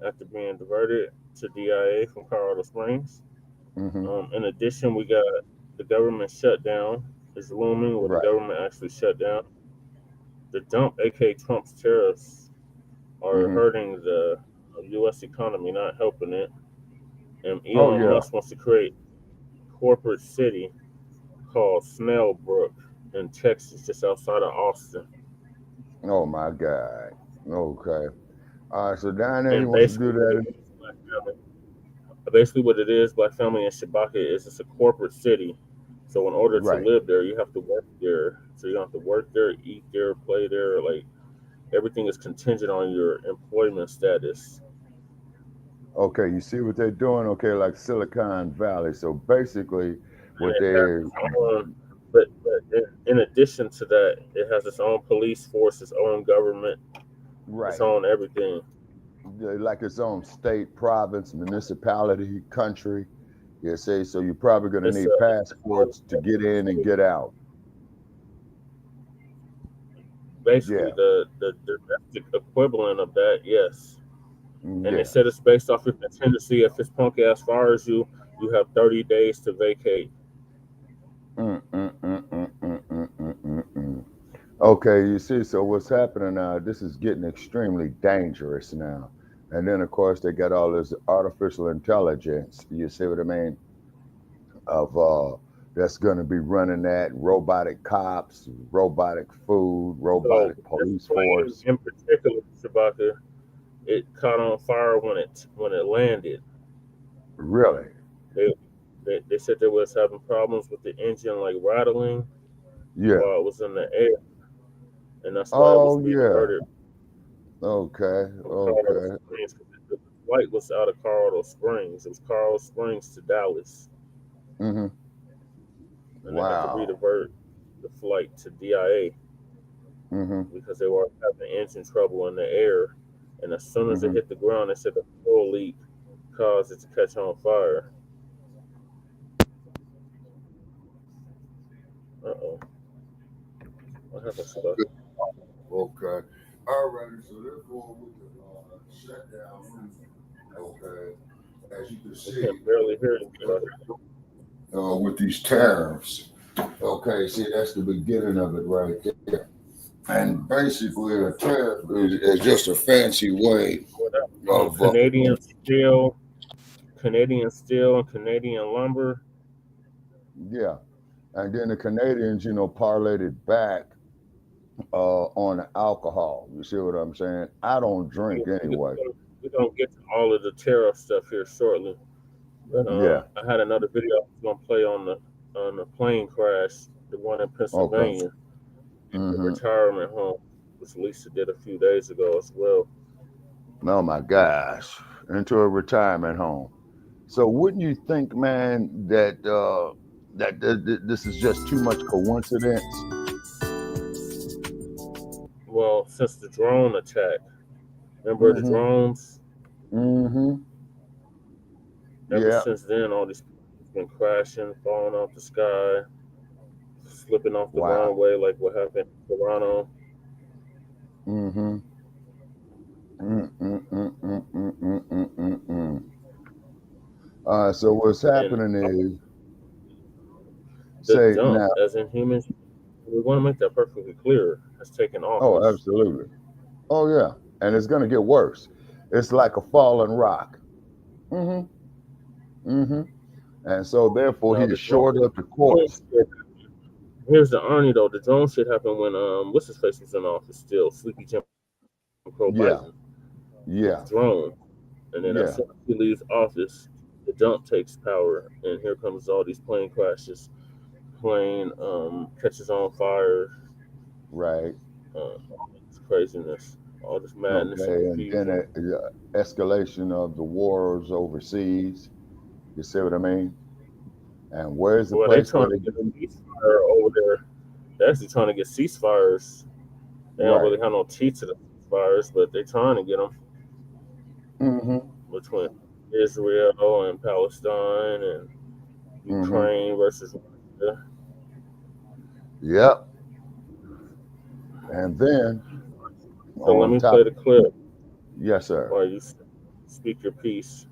after being diverted to DIA from Colorado Springs. In addition, we got the government shutdown is looming, where the government actually shut down. The dump, aka Trumps Tariffs, are hurting the U.S. economy, not helping it. And Elon Musk wants to create Corporate City called Snailbrook in Texas, just outside of Austin. Oh my God. Okay. All right. So down there, he And wants to do that. basically what it is, Black family in Shabaka is it's a corporate city. So in order to Right. live there, you have to work there. So you have to work there, eat there, play there. Like everything is contingent on your employment status. Okay. You see what they're doing? Okay, like Silicon Valley. So basically, And what it has they're its own, but in addition to that, it has its own police force, its own government, its right, own everything. like its own state, province, municipality, country. You see, so you're probably going to It's need passports to get in and get out. basically Yeah. the domestic equivalent of that, yes. And they Yeah. said it's based off your contingency. If this punk ass fires you, you have 30 days to vacate. Okay, you see, so what's happening now, this is getting extremely dangerous now. And then, of course, they got all this artificial intelligence, you see what I mean, of that's going to be running that robotic cops, robotic food, So robotic this police plane force. in particular, Shabaka, it caught on fire when it landed. Really? They said they was having problems with the engine, like rattling Yeah. while it was in the air, and that's why it was Oh, being yeah. diverted Okay. from Colorado Okay. Springs. The flight was out of Colorado Springs. It was Colorado Springs to Dallas, Mm-hmm. and they had to Wow. redivert the flight to DIA Mm-hmm. because they were having engine trouble in the air. And as soon as it Mm-hmm. hit the ground, they said the fuel leak caused it to catch on fire. Uh-oh. What happened, Shabaka? Okay. All right. So they're going with the shutdown. Okay. As you can I see, can barely hear you, Shabaka. with these tariffs. Okay. See, that's the beginning of it right there. And basically, a tariff is just a fancy way of Canadian steel, and Canadian lumber. yeah. And then the Canadians, parlayed it back on alcohol. You see what I'm saying? I don't drink anyway. We're gonna get to all of the tariff stuff here shortly. But Yeah. I had another video I was gonna play on the plane crash, the one in Pennsylvania, the retirement home, which Lisa did a few days ago as well. Oh my gosh, into a retirement home. So wouldn't you think, man, that this is just too much coincidence? Well, since the drone attack, remember the drones? Mm-hmm. Ever since then, all these people have been crashing, falling off the sky, slipping off the runway, like what happened in Toronto. Mm-hmm. So what's happening is, the dump, as in humans, we want to make that perfectly clear, has taken off. Oh, absolutely. Oh, yeah. And it's going to get worse. It's like a fallen rock. Mm-hmm. Mm-hmm. And so, therefore, he shored up the course. Here's the irony, though. The drone shit happened when, what's his face was in office still, Sleepy Jim Crow Biden. Yeah. Drone. And then as soon as he leaves office, the dump takes power. And here comes all these plane crashes. Plane catches on fire. Right. It's craziness. All this madness. Okay, and then escalation of the wars overseas. You see what I mean? And where's the place where they get a ceasefire over there? They're actually trying to get ceasefires. They don't really have no teeth to the ceasefires, but they're trying to get them. Between Israel and Palestine and Ukraine versus Russia. Yep. And then, so let me play the clip. Yes, sir. While you speak your piece.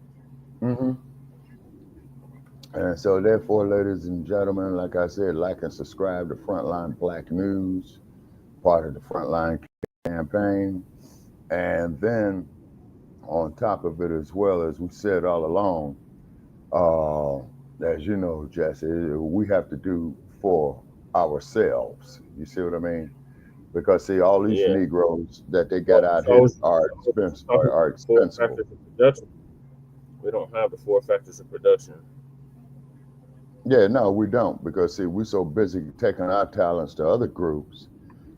And so, therefore, ladies and gentlemen, like I said, like and subscribe to Frontline Black News, part of the Frontline campaign. And then, on top of it, as well, as we said all along, as you know, Jesse, we have to do for ourselves. You see what I mean? because see, all these Negroes that they got out here are expensive. Are expensive. We don't have the 4 factors of production. Yeah, no, we don't, because see, we're so busy taking our talents to other groups,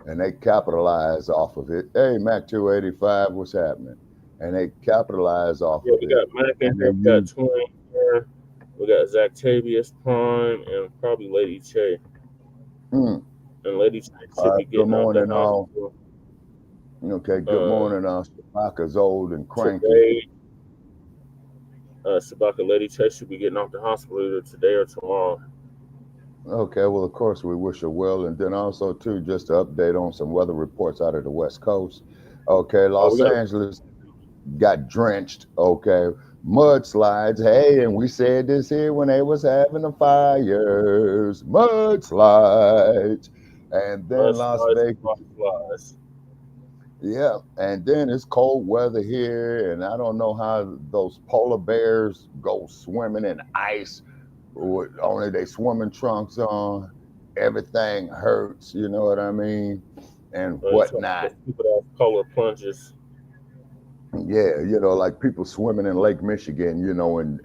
and they capitalize off of it. Hey, Mac 285, what's happening? And they capitalize off of it. We got Mac in here, we got Twin here, we got Zactavius Prime, and probably Lady Che. And Lady Che should be getting out the house. Okay, good morning. Shabaka's old and cranky. Today, Shabaka, Lady Che should be getting off the hospital either today or tomorrow. Okay, well, of course, we wish her well. And then also, too, just to update on some weather reports out of the West Coast. Okay, Los Angeles got drenched. Okay, mudslides. Hey, and we said this here when they was having the fires. Mudslides. And then Las Vegas. Yeah, and then it's cold weather here, and I don't know how those polar bears go swimming in ice with only they swimming trunks on. Everything hurts, you know what I mean, and whatnot. People that have polar plunges. Yeah, you know, like people swimming in Lake Michigan, you know, in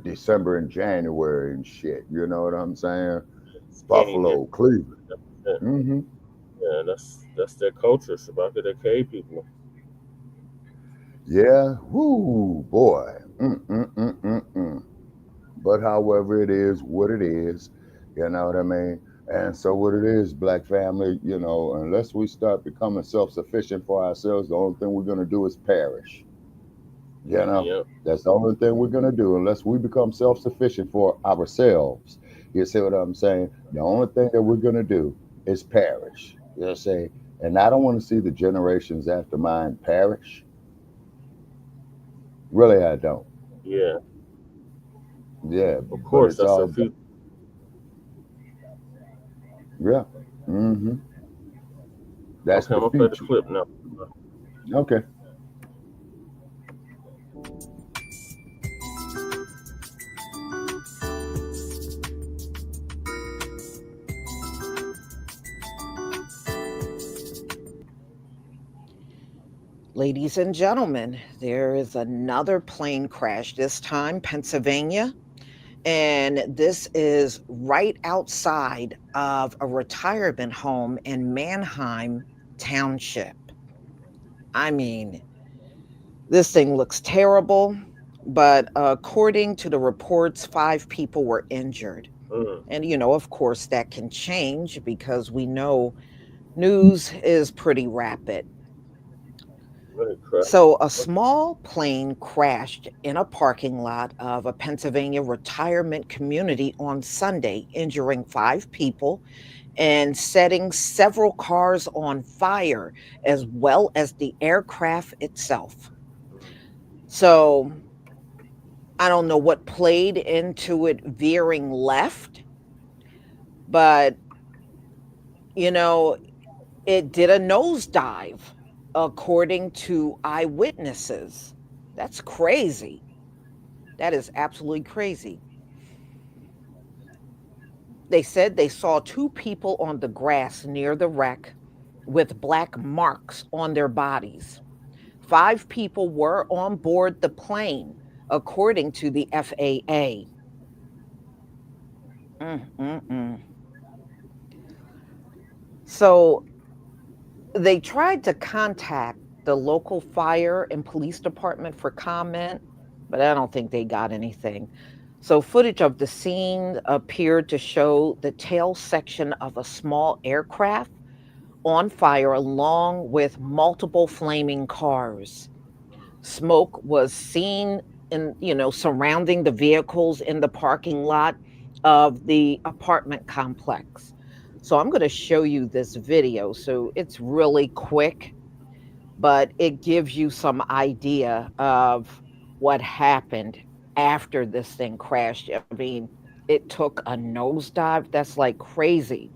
December and January and shit. You know what I'm saying? Buffalo, Cleveland. Mm-hmm. Yeah, that's their culture, Shabaka, their cave people. Yeah, whoo, boy. But however it is, what it is, you know what I mean? And so what it is, Black family, you know, unless we start becoming self-sufficient for ourselves, the only thing we're going to do is perish. You know, that's the only thing we're going to do unless we become self-sufficient for ourselves. You see what I'm saying? The only thing that we're going to do is perish. You know what I'm saying? And I don't want to see the generations after mine perish. Really, I don't. Yeah. Yeah. Of course, that's our future. Yeah. Mm-hmm. That's okay, I'm gonna play the clip now. Okay. Ladies and gentlemen, there is another plane crash, this time Pennsylvania. And this is right outside of a retirement home in Manheim Township. I mean, this thing looks terrible, but according to the reports, 5 people were injured. And, you know, of course, that can change because we know news is pretty rapid. So a small plane crashed in a parking lot of a Pennsylvania retirement community on Sunday, injuring 5 people and setting several cars on fire, as well as the aircraft itself. So I don't know what played into it veering left, but, you know, it did a nosedive. According to eyewitnesses. That's crazy. That is absolutely crazy. They said they saw 2 people on the grass near the wreck with black marks on their bodies. 5 people were on board the plane, according to the FAA. So they tried to contact the local fire and police department for comment, but I don't think they got anything. So footage of the scene appeared to show the tail section of a small aircraft on fire along with multiple flaming cars. Smoke was seen in, you know, surrounding the vehicles in the parking lot of the apartment complex. So I'm going to show you this video. So it's really quick, but it gives you some idea of what happened after this thing crashed. I mean, it took a nosedive. That's like crazy.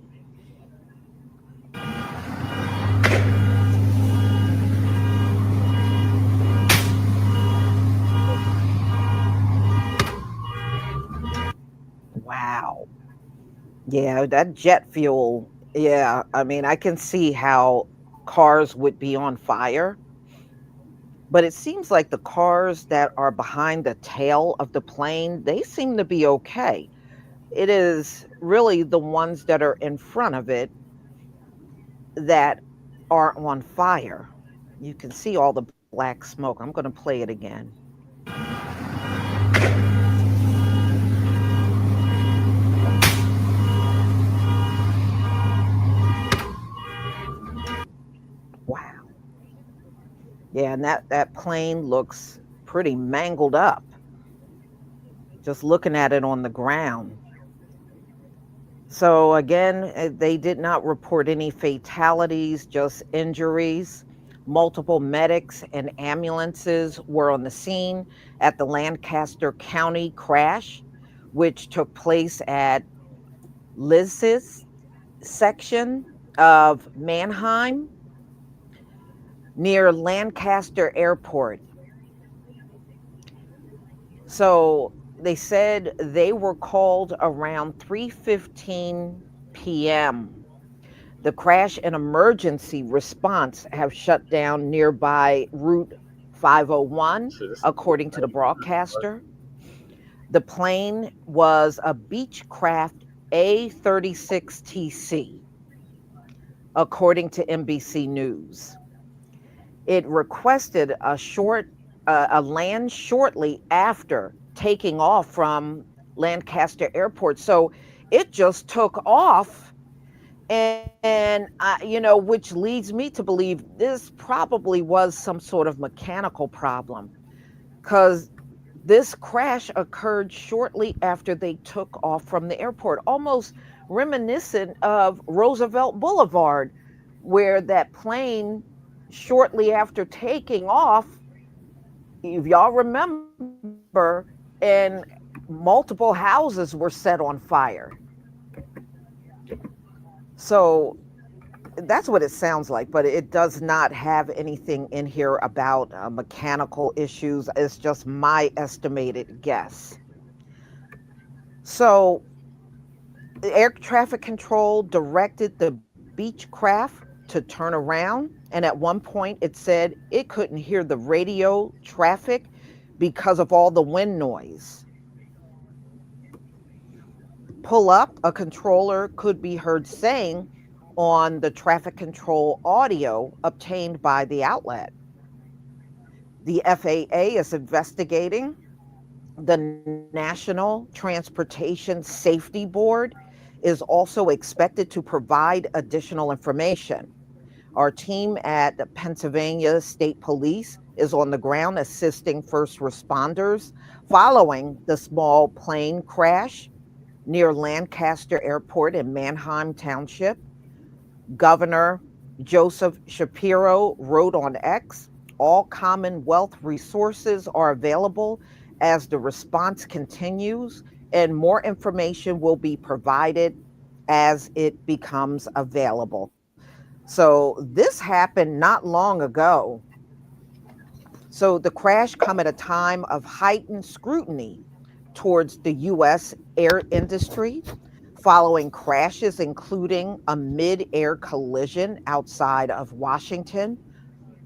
Wow. Yeah, that jet fuel Yeah, I mean, I can see how cars would be on fire, but it seems like the cars that are behind the tail of the plane, they seem to be okay. It is really the ones that are in front of it that are on fire. You can see all the black smoke. I'm going to play it again. Wow. Yeah, and that plane looks pretty mangled up. Just looking at it on the ground. So again, they did not report any fatalities, just injuries. Multiple medics and ambulances were on the scene at the Lancaster County crash, which took place at Liz's section of Mannheim near Lancaster Airport. So they said they were called around 3:15 p.m. The crash and emergency response have shut down nearby Route 501, according to the broadcaster. The plane was a Beechcraft A36TC, according to NBC News. It requested a land shortly after taking off from Lancaster Airport. So it just took off. And which leads me to believe this probably was some sort of mechanical problem, because this crash occurred shortly after they took off from the airport, almost reminiscent of Roosevelt Boulevard, where that plane, shortly after taking off, if y'all remember, and multiple houses were set on fire. So that's what it sounds like, but it does not have anything in here about mechanical issues. It's just my estimated guess. So air traffic control directed the Beechcraft to turn around, and at one point it said it couldn't hear the radio traffic because of all the wind noise. Pull up, a controller could be heard saying on the traffic control audio obtained by the outlet. The FAA is investigating. The National Transportation Safety Board is also expected to provide additional information. Our team at the Pennsylvania State Police is on the ground assisting first responders following the small plane crash near Lancaster Airport in Mannheim Township. Governor Joseph Shapiro wrote on X, all Commonwealth resources are available as the response continues, and more information will be provided as it becomes available. So this happened not long ago. So the crash come at a time of heightened scrutiny towards the U.S. air industry, following crashes, including a mid-air collision outside of Washington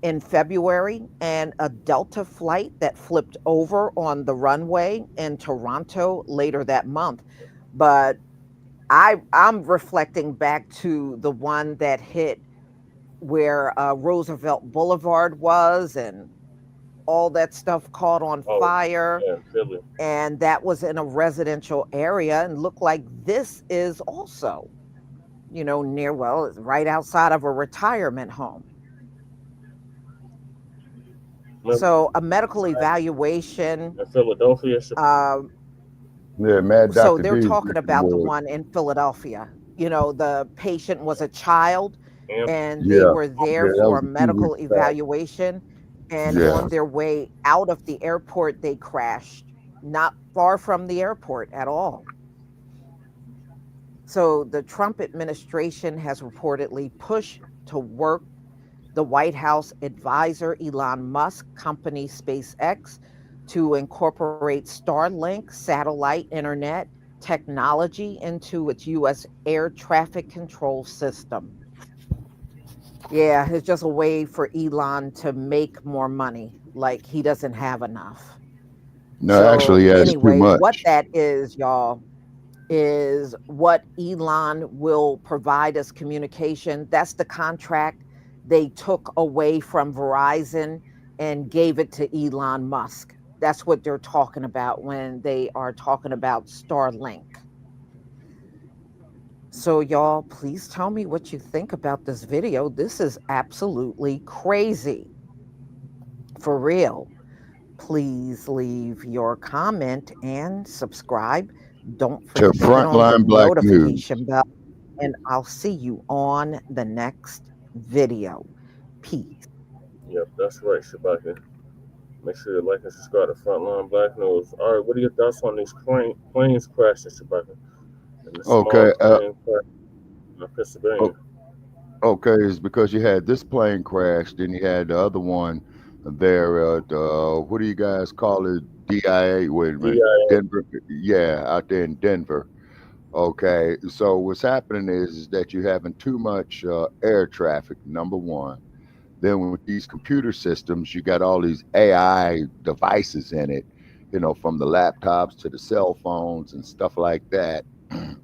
in February and a Delta flight that flipped over on the runway in Toronto later that month. But I'm reflecting back to the one that hit where Roosevelt Boulevard was, and all that stuff caught on fire. Yeah, Philly. And that was in a residential area, and looked like this is also, near, right outside of a retirement home. So a medical evaluation. In Philadelphia. Yeah, Mad Dr. So they're D talking about the one in Philadelphia. The patient was a child, and they were there for a medical evaluation. And on their way out of the airport, they crashed, not far from the airport at all. So the Trump administration has reportedly pushed to work the White House advisor Elon Musk company SpaceX to incorporate Starlink satellite internet technology into its U.S. air traffic control system. Yeah, it's just a way for Elon to make more money. Like he doesn't have enough. No, actually, he has too Anyway, much. what that is, y'all, is what Elon will provide us communication. That's the contract they took away from Verizon and gave it to Elon Musk. That's what they're talking about when they are talking about Starlink. So, y'all, please tell me what you think about this video. This is absolutely crazy. For real. Please leave your comment and subscribe. Don't To forget to hit on the Frontline Black News. notification bell. And I'll see you on the next video. Peace. Yep, that's right, Shabaka. Make sure you like and subscribe to Frontline Black News. All right, what are your thoughts on these planes crashing, Shabaka? And the small Okay. plane crash in Pennsylvania. Okay, it's because you had this plane crash, then you had the other one there at what do you guys call it? DIA. Wait a minute, DIA. Denver. Yeah, out there in Denver. Okay, so what's happening is that you're having too much air traffic. Number one. Then with these computer systems, you got all these AI devices in it, you know, from the laptops to the cell phones and stuff like that. And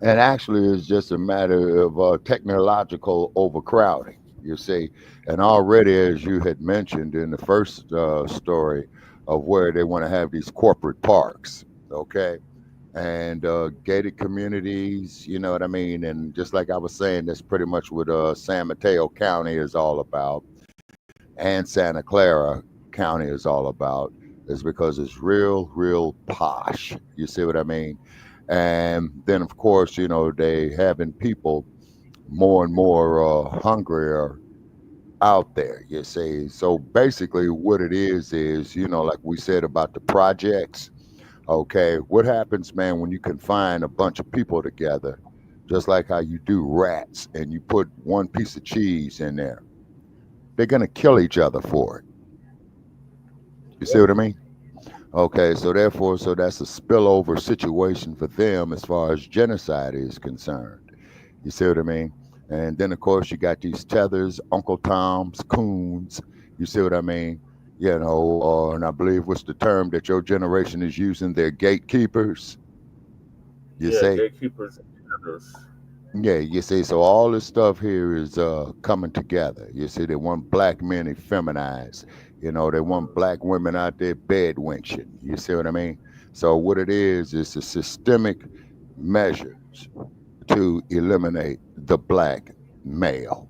actually, it's just a matter of technological overcrowding, you see. And already, as you had mentioned in the first story, of where they want to have these corporate parks, okay, and gated communities, you know what I mean? And just like I was saying, that's pretty much what San Mateo County is all about, and Santa Clara County is all about, is because it's real posh. You see what I mean? And then, of course, you know, they having people more and more hungrier out there, you see. So basically what it is, you know, like we said about the projects, okay, what happens, man, when you confine a bunch of people together, just like how you do rats, and you put one piece of cheese in there, they're going to kill each other for it. You see what I mean? Okay, so therefore, so that's a spillover situation for them as far as genocide is concerned. You see what I mean? And then, of course, you got these tethers, Uncle Toms, coons. You see what I mean? You know, and I believe what's the term that your generation is using? They're gatekeepers. You say? Gatekeepers and tethers. Yeah, you see, so all this stuff here is coming together. You see, they want black men effeminized. You know, they want black women out there bed wenching. You see what I mean? So what it is a systemic measures to eliminate the black male.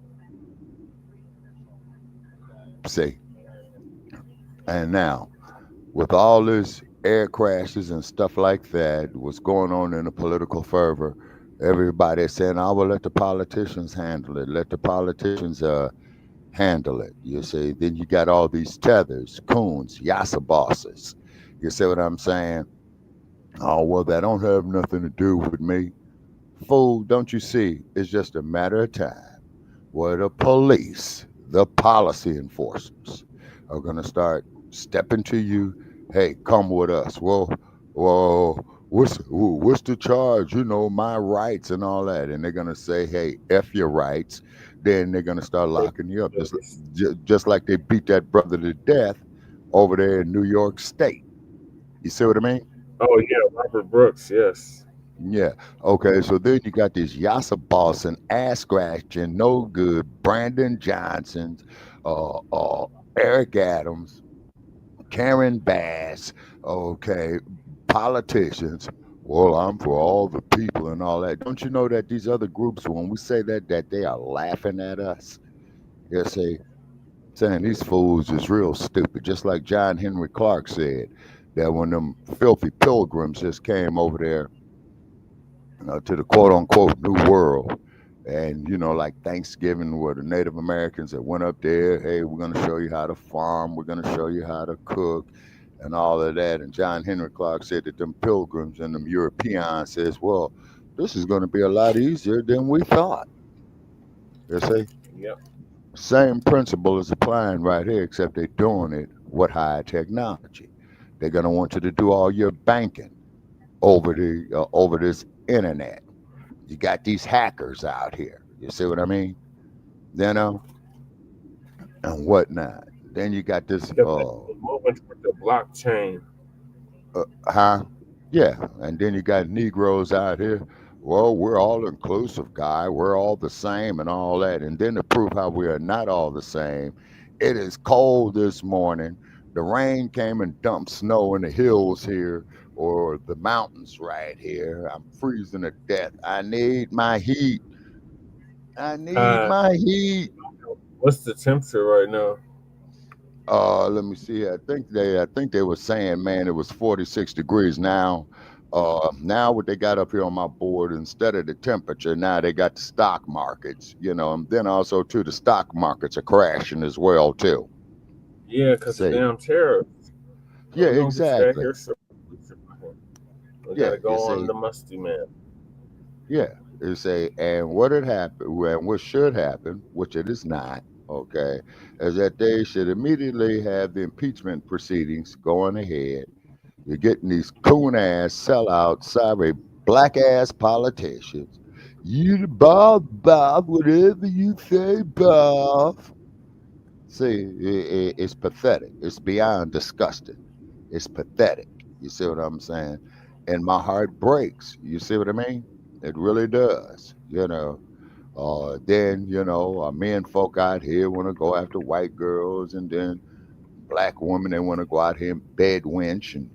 See? And now, with all this air crashes and stuff like that, what's going on in the political fervor, everybody's saying, I will let the politicians handle it. Let the politicians handle it. You see, then you got all these tethers, coons, yassa bosses. You see what I'm saying? Oh, well, that don't have nothing to do with me. Fool, don't you see? It's just a matter of time where the police, the policy enforcers, are going to start stepping to you. Hey, come with us. Well, what's the charge? You know, my rights and all that. And they're going to say, hey, F your rights. Then they're going to start locking you up. Just like they beat that brother to death over there in New York State. You see what I mean? Oh, yeah, Robert Brooks, yes. Yeah. Okay, so then you got this Yassa Boston, ass scratching, no good, Brandon Johnson, Eric Adams, Karen Bass, okay, politicians. Well, I'm for all the people and all that. Don't you know that these other groups, when we say that they are laughing at us? They're saying these fools is real stupid. Just like John Henry Clark said, that when them filthy pilgrims just came over there to the quote-unquote New World, and, you know, like Thanksgiving, where the Native Americans that went up there, hey, we're going to show you how to farm, we're going to show you how to cook, and all of that. And John Henry Clark said that them pilgrims and them Europeans says, well, this is going to be a lot easier than we thought. You see? Yep. Same principle is applying right here, except they're doing it with high technology. They're going to want you to do all your banking over this internet. You got these hackers out here. You see what I mean? You know, and whatnot. Then you got this. Moving with the blockchain. Yeah, and then you got Negroes out here. Well, we're all inclusive, guy. We're all the same and all that. And then to prove how we are not all the same, it is cold this morning. The rain came and dumped snow in the hills here or the mountains right here. I'm freezing to death. I need my heat. I need my heat. What's the temperature right now? Let me see. I think they were saying, man, it was 46 degrees now. Now what they got up here on my board, instead of the temperature, now they got the stock markets, you know, and then also too, the stock markets are crashing as well too. Yeah, because the damn tariffs. Yeah, exactly. We gotta go on the musty man. Yeah, and what had happened, and what should happen, which it is not, okay, is that they should immediately have the impeachment proceedings going ahead. You're getting these coon-ass sellouts, sorry, black-ass politicians. You Bob, whatever you say, Bob. See, it's pathetic. It's beyond disgusting. It's pathetic. You see what I'm saying? And my heart breaks. You see what I mean? It really does. You know. Then, you know, men folk out here want to go after white girls, and then black women, they want to go out here and bed wench and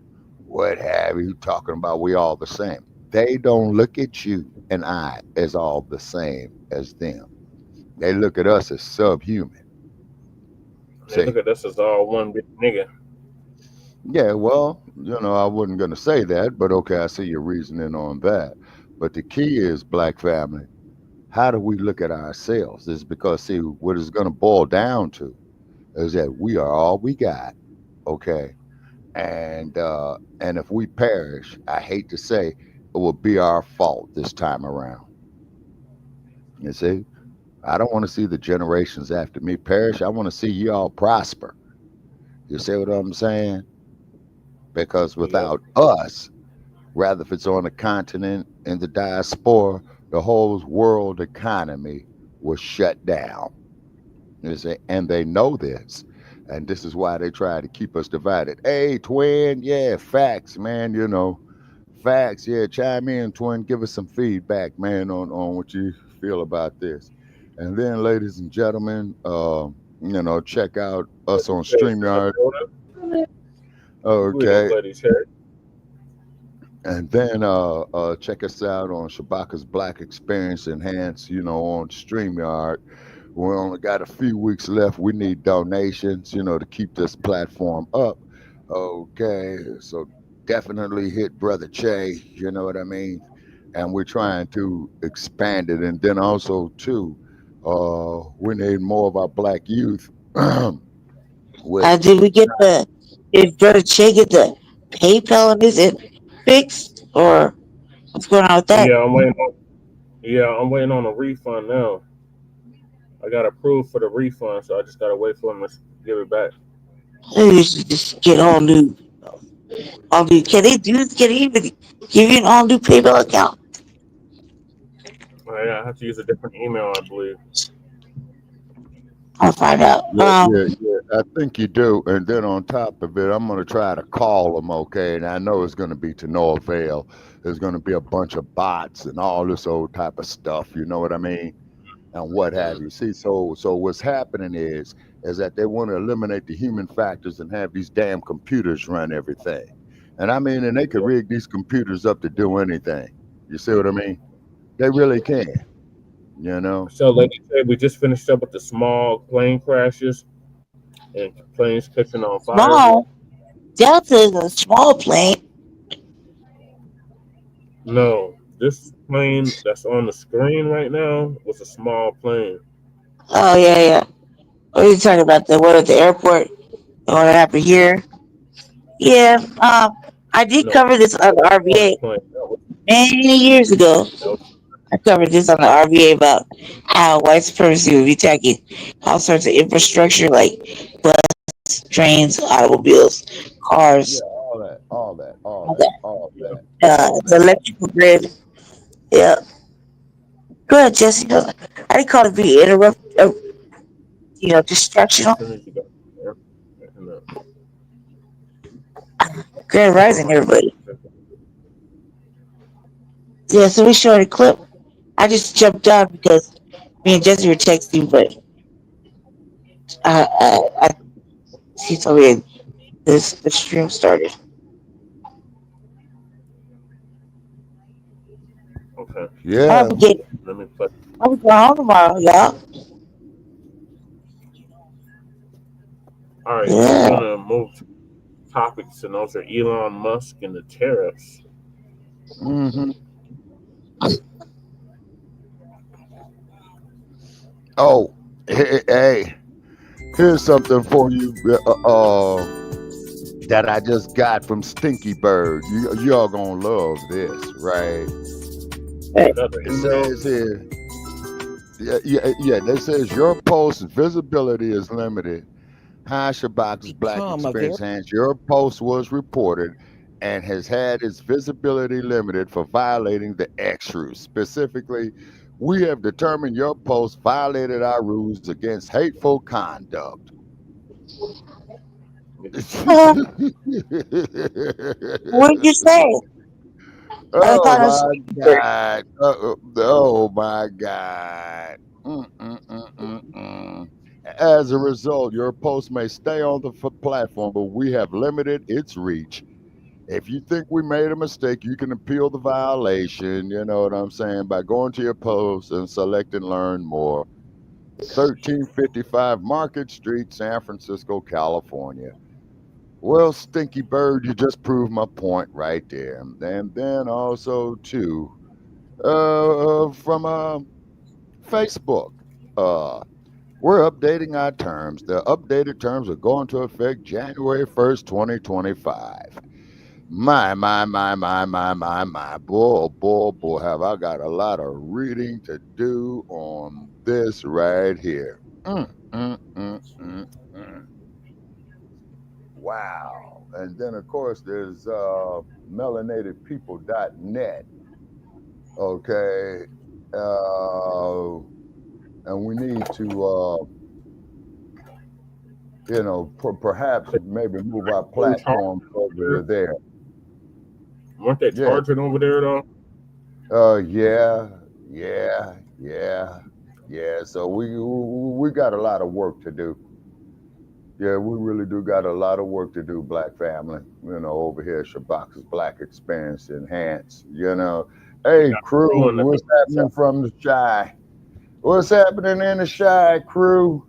what have you, talking about we all the same. They don't look at you and I as all the same as them. They look at us as subhuman. They look at us as all one big nigga. Yeah, well, you know, I wasn't going to say that, but okay, I see your reasoning on that. But the key is, black family, how do we look at ourselves? Is because, see, what it's going to boil down to is that we are all we got, okay? And if we perish, I hate to say, it will be our fault this time around. You see, I don't want to see the generations after me perish. I want to see y'all prosper. You see what I'm saying? Because without us, rather if it's on the continent, in the diaspora, the whole world economy was shut down. You see, and they know this. And this is why they try to keep us divided. Hey, twin, yeah, facts, man, you know. Facts, yeah, chime in, twin. Give us some feedback, man, on what you feel about this. And then, ladies and gentlemen, you know, check out us on StreamYard. Okay. And then check us out on Shabaka's Black Experience Enhanced, you know, on StreamYard. We only got a few weeks left. We need donations, you know, to keep this platform up. Okay, so definitely hit Brother Che, you know what I mean? And we're trying to expand it. And then also, too, we need more of our black youth. Did Brother Che get the PayPal? Is it fixed, or what's going on with that? Yeah, I'm waiting on a refund now. I got approved for the refund, so I just gotta wait for him to give it back. They should just get all new. Can they do this? Can they even give you an all new PayPal account? I have to use a different email, I believe. I'll find out. Yeah, I think you do. And then on top of it, I'm going to try to call them, okay? And I know it's going to be to no avail. There's going to be a bunch of bots and all this old type of stuff, you know what I mean? And what have you. See, so what's happening is that they want to eliminate the human factors and have these damn computers run everything. And I mean, and they could rig these computers up to do anything. You see what I mean? They really can. You know. So, like you said, we just finished up with the small plane crashes and planes catching on fire. Small? Delta is a small plane. No, this plane that's on the screen right now was a small plane. Oh yeah. What are you talking about? The one at the airport? The one that happened here? Yeah. I did cover this on the RVA many years ago. I covered this on the RVA about how white supremacy would be attacking all sorts of infrastructure like bus, trains, automobiles, cars. Yeah, all that. all that. The electrical grid. Yeah. Go ahead, Jesse. I didn't call it be distractional. As soon as you got there, and, Grand Rising, everybody. Yeah, so we showed a clip. I just jumped on because me and Jesse were texting, but she told me the stream started. okay. Yeah. Let me play. I'll be going home tomorrow, y'all. All right, Yeah. we're gonna move to topics, and those are Elon Musk and the tariffs. Mm-hmm. Oh, hey, here's something for you that I just got from Stinky Bird. Y'all gonna love this, right? It says here, that says your post's visibility is limited. Hi, Shabaka's Black Experience Hands. Your post was reported and has had its visibility limited for violating the X rules. Specifically, we have determined your post violated our rules against hateful conduct. What did you say? Oh my God. Oh my God. As a result, your post may stay on the platform, but we have limited its reach. If you think we made a mistake, you can appeal the violation, you know what I'm saying, by going to your post and selecting Learn More. 1355 Market Street, San Francisco, California. Well, Stinky Bird, you just proved my point right there. And then also, too, from Facebook, we're updating our terms. The updated terms are going to effect January 1st, 2025. My. Boy, have I got a lot of reading to do on this right here. Wow. And then, of course, there's melanatedpeople.net. Okay. And we need to, perhaps maybe move our platform over there. Weren't they charging over there, though? Yeah. So we got a lot of work to do. Yeah, we really do got a lot of work to do, Black family. Over here at Shabaka's Black Experience Enhanced. Hey, crew, what's happening from the Shy? What's happening in the Shy, crew?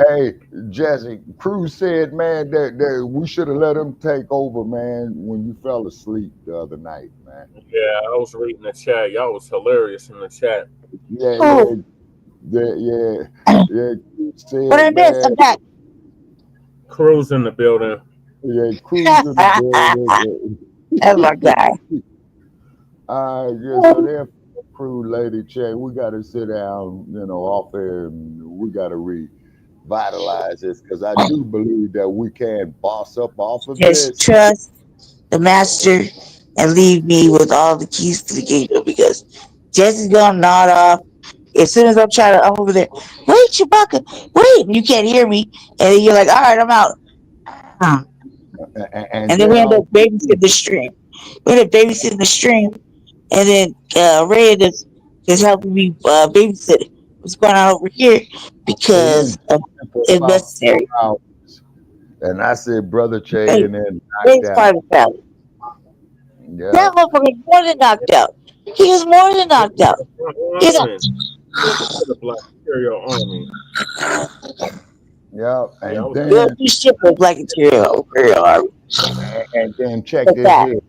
Hey, Jesse, crew said, man, that we should have let him take over, man, when you fell asleep the other night, man. Yeah, I was reading the chat. Y'all was hilarious in the chat. Yeah. What I missed? I'm back. Crew's in the building. Yeah, Crew's in the building. Oh my God. So there, Crew, Lady Che, we got to sit down, off there, and we got to revitalize this, because I do believe that we can boss up off of this. Just trust the master and leave me with all the keys to the kingdom, because Jesse's gonna nod off. As soon as I'm over there, wait, Shabaka, wait, and you can't hear me, and then you're like, all right, I'm out. And then we end up babysitting the stream. And then Ray is helping me babysit what's going on over here, because it's necessary. And I said, Brother Che, and then Ray's part of the family. Yeah. That motherfucker was more than knocked out. He was more than knocked out. The Black Imperial Army. Yeah, and then you ship the Black Imperial Army. And then check this here.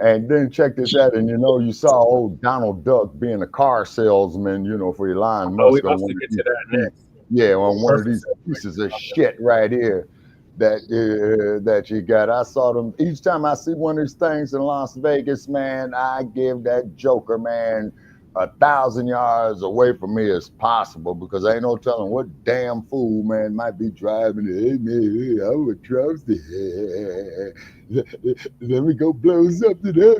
And then check this out, and you saw old Donald Duck being a car salesman, for Elon Musk. We about to get to that next. Yeah, on one of these pieces of shit right here that you got. I saw them each time I see one of these things in Las Vegas, man. I give that Joker, man, 1,000 yards away from me as possible, because ain't no telling what damn fool, man, might be driving it. Hey, man, I'm with Trumps. Let me go blow something up.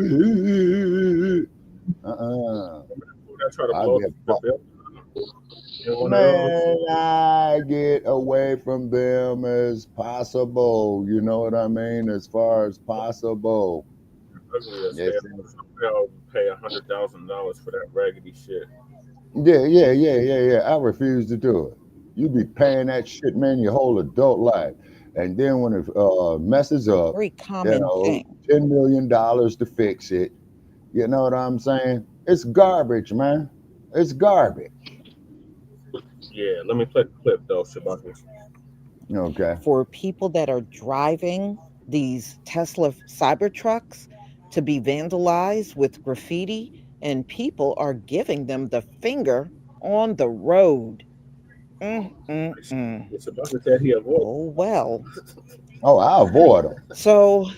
Man, I get away from them as possible. You know what I mean? As far as possible. Yes, I'll pay $100,000 for that raggedy shit. Yeah. I refuse to do it. You be paying that shit, man, your whole adult life. And then when it messes up, Very common thing. $10 million to fix it. You know what I'm saying? It's garbage, man. It's garbage. Yeah, let me play the clip though, Shabaka. Okay. For people that are driving these Tesla Cybertrucks to be vandalized with graffiti, and people are giving them the finger on the road. Shabaka said he avoided. Oh, well. Oh, I avoid them. So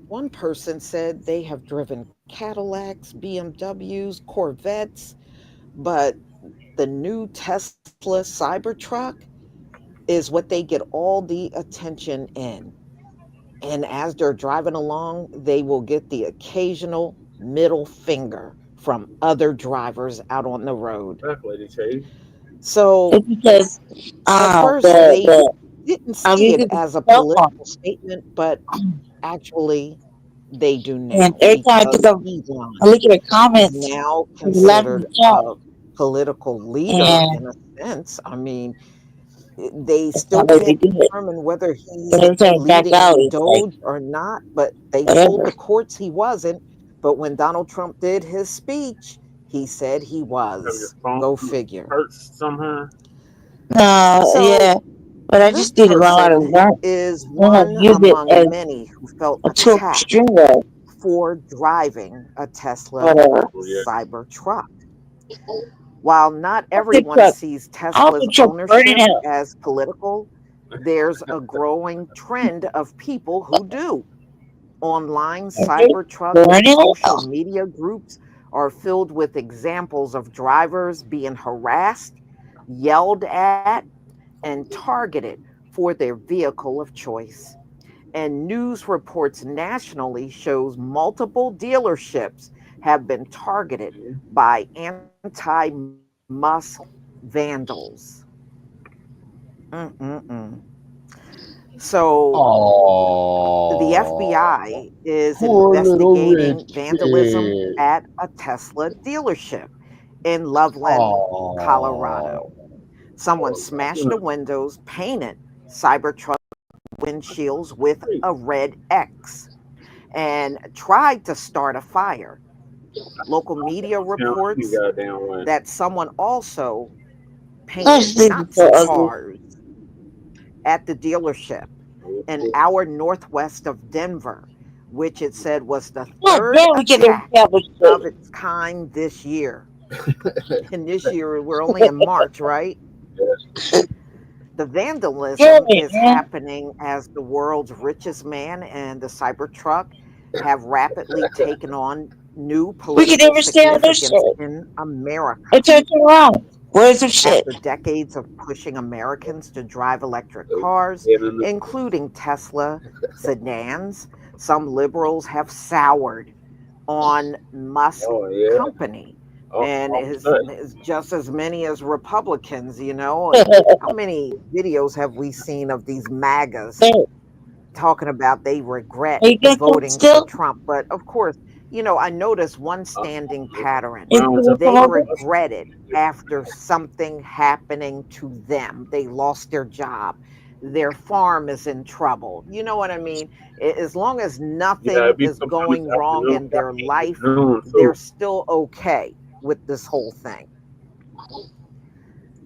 one person said they have driven Cadillacs, BMWs, Corvettes, but the new Tesla Cybertruck is what they get all the attention in. And as they're driving along, they will get the occasional middle finger from other drivers out on the road. So It's because at first they didn't see it as a political statement, but actually they do now. And every time I Because look Elon I look at the is comments, now there's a lot of considered jump. a political leader And in a sense. I mean, they that's still not what they can't do it. determine whether he's But every time he back leading out, in it's like, Doge or not, but they told whatever. the courts he wasn't. But when Donald Trump did his speech, he said he was. Go figure. Hurts somehow. No, So yeah. But I this just didn't know how to person learn. is Learn how to one use it among as many who felt a tool for attacked StreamYARD. for driving a Tesla Whatever. Cybertruck. While not I'll everyone sees Tesla's picture burning ownership out. as political, there's a growing trend of people who do. Online Cybertruck burning social out. media groups are filled with examples of drivers being harassed, yelled at, and targeted for their vehicle of choice. And news reports nationally shows multiple dealerships have been targeted by anti-Musk vandals. So the FBI is investigating vandalism at a Tesla dealership in Loveland, Colorado. Someone smashed the windows, painted Cybertruck windshields with a red X, and tried to start a fire. Local media reports that someone also painted Nazi cars at the dealership an hour northwest of Denver, which it said was the third attack of its kind this year. And this year, we're only in March, right? The vandalism is happening as the world's richest man and the Cybertruck have rapidly taken on new political significance in America. Where's the shit? After decades of pushing Americans to drive electric cars, including Tesla sedans, some liberals have soured on Musk's company. And is just as many as Republicans, you know. And how many videos have we seen of these MAGAs talking about they regret voting for Trump? But of course, you know, I noticed one standing pattern. They regretted after something happening to them. They lost their job. Their farm is in trouble. You know what I mean? As long as nothing is going wrong in their life, they're still okay with this whole thing.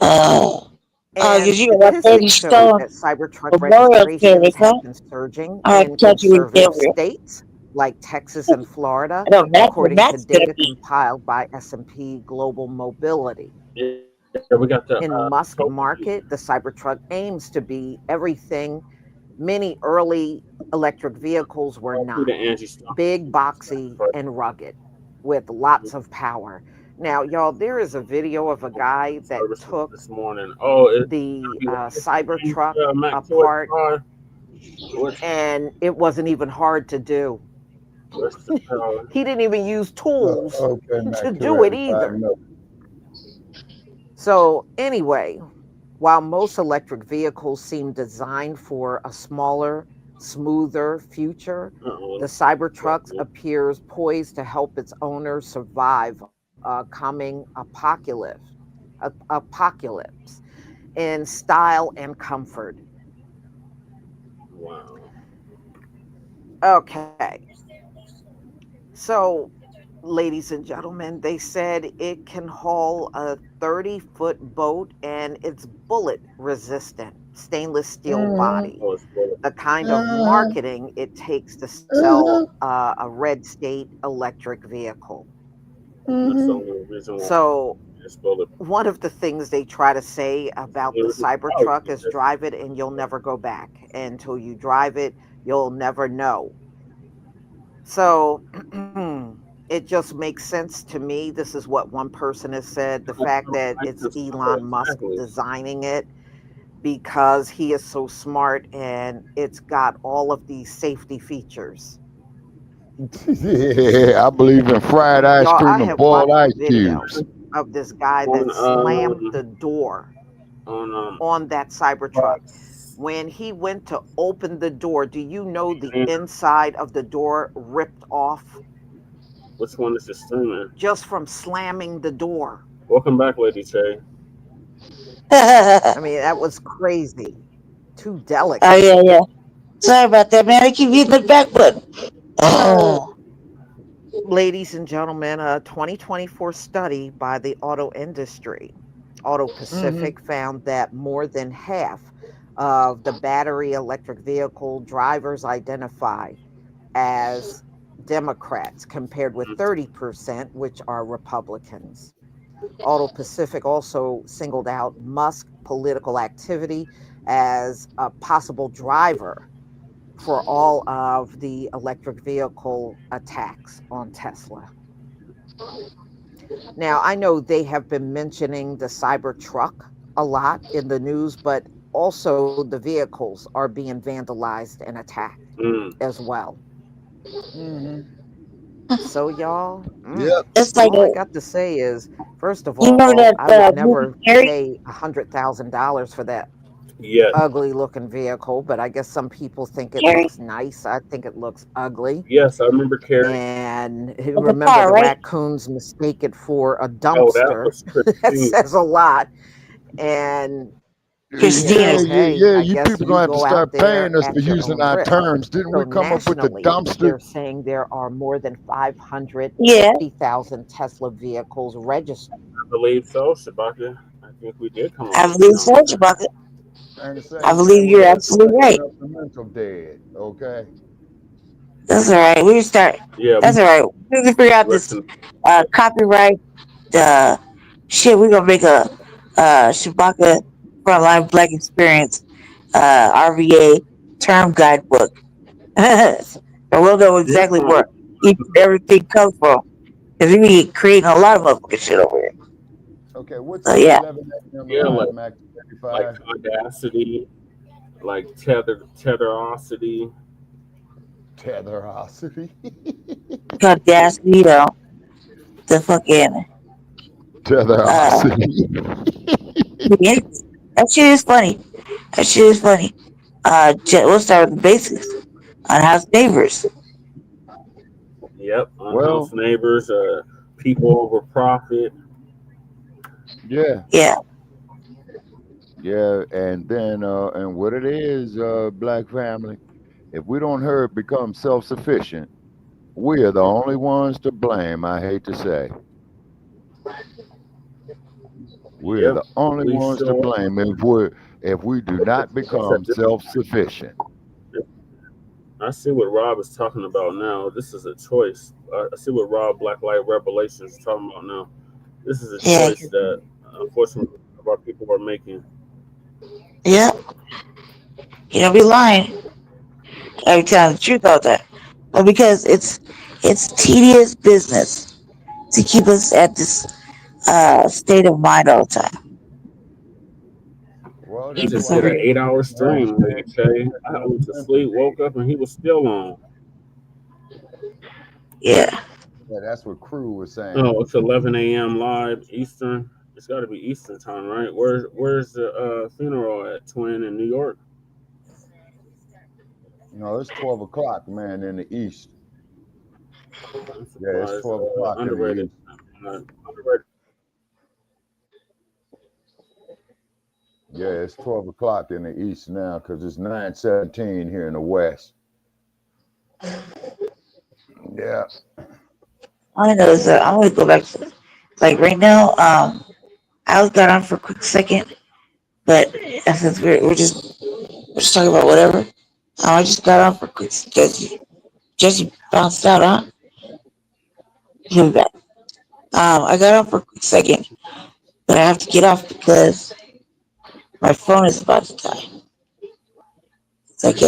And statistics show that Cybertruck registrations have been surging in conservative states like Texas and Florida, according to data compiled by S&P Global Mobility. In Musk market, the Cybertruck aims to be everything many early electric vehicles were not. Big, boxy, and rugged, with lots of power. Now, y'all, there is a video of a guy that took this morning. Oh, the Cybertruck Mac apart, car. and it wasn't even hard to do. He didn't even use tools to do it either. So anyway, while most electric vehicles seem designed for a smaller, smoother future, the Cybertruck appears poised to help its owner survive a coming apocalypse in style and comfort. Wow. Okay. So, ladies and gentlemen, they said it can haul a 30-foot boat and it's bullet resistant, stainless steel body. The kind of marketing it takes to sell a red state electric vehicle. So, one of the things they try to say about the Cybertruck is drive it and you'll never go back. Until you drive it, you'll never know. So it just makes sense to me. This is what one person has said. The fact that it's Elon Musk designing it because he is so smart and it's got all of these safety features. Yeah, I believe in fried ice Y'all, I cream and have boiled watched ice a video cubes. of this guy that slammed the door on that Cybertruck. When he went to open the door, do you know the inside of the door ripped off? Which one is the streaming? Just from slamming the door. Welcome back, Lady Che. I mean, that was crazy. Too delicate. Oh, yeah. Sorry about that, man. I keep hitting the back button. So, ladies and gentlemen, a 2024 study by the auto industry, Auto Pacific, found that more than half of the battery electric vehicle drivers identify as Democrats, compared with 30%, which are Republicans. Auto Pacific also singled out Musk political activity as a possible driver for all of the electric vehicle attacks on Tesla. Now, I know they have been mentioning the Cybertruck a lot in the news, but also the vehicles are being vandalized and attacked as well. So, y'all, It's like all I got to say is, first of you all, remember that I would movie never Carrie? pay $100,000 for that Yes. ugly looking vehicle, but I guess some people think it Carrie? looks nice. I think it looks ugly. Yes, I remember Carrie. And the remember car, the right? raccoons mistake it for a Oh, that dumpster. was That Christine. says a lot. And Christina. hey, I You guess people you gonna have to go out start there paying us at for your using own our risk. terms. Didn't So we come up with the nationally, dumpster? they're saying there are more than Yeah. 550,000 Tesla vehicles registered. I believe so, Shabaka. I think we did come up I with believe the so, number. Shabaka. And the I same believe thing you're with absolutely right. the mental dead. Okay. That's all right. We start. Yeah, That's all right. We need to figure out this listen. copyright. Shit, we're gonna make a Shabaka Frontline Black Experience RVA term guidebook. And we'll know exactly where each and everything comes from. Because we be creating a lot of motherfucking shit over here. Okay, what's So the yeah. 11 number Yeah, on like Mac 35? Audacity, like Tetherosity. Tetherosity. Audacity, the fucking Tetherosity. yeah, that shit is funny. That shit is funny. We'll start with the basics on House Neighbors. Yep, on Well, House Neighbors, People Over Profit. yeah. Yeah. Yeah, and then and what it is, black family, if we don't hurry become self-sufficient, we are the only ones to blame, I hate to say. We are Yep, the only we ones to sure. blame if we do not become self-sufficient. I see what Rob is talking about now. This is a choice. I see what Rob Blacklight Revelations is talking about now. This is a Yeah. choice that, unfortunately, our people are making. Yeah. You don't be lying. I be telling the truth all the time. But because it's tedious business to keep us at this state of mind all the time. Well, He that's just why did So an they 8-hour don't stream, Lady K. I went to sleep, woke up, and he was still on. yeah, Yeah, that's what Crew was saying. Oh, it's 11 a.m. live Eastern. It's got to be Eastern time, right? Where's the funeral at? Twin in New York? No, it's 12 o'clock, man, in the east. I'm Yeah, it's surprised. 12 o'clock in the Underrated. east. Underrated. Yeah, it's 12 o'clock in the east now because it's 9:17 here in the west. Yeah. I know. So I'm gonna go back to like right now. I got on for a quick second, but since we're just talking about whatever, I just got on for a quick. Jesse bounced out, huh? He'll be back. I got on for a quick second, but I have to get off because my phone is about to die. It's like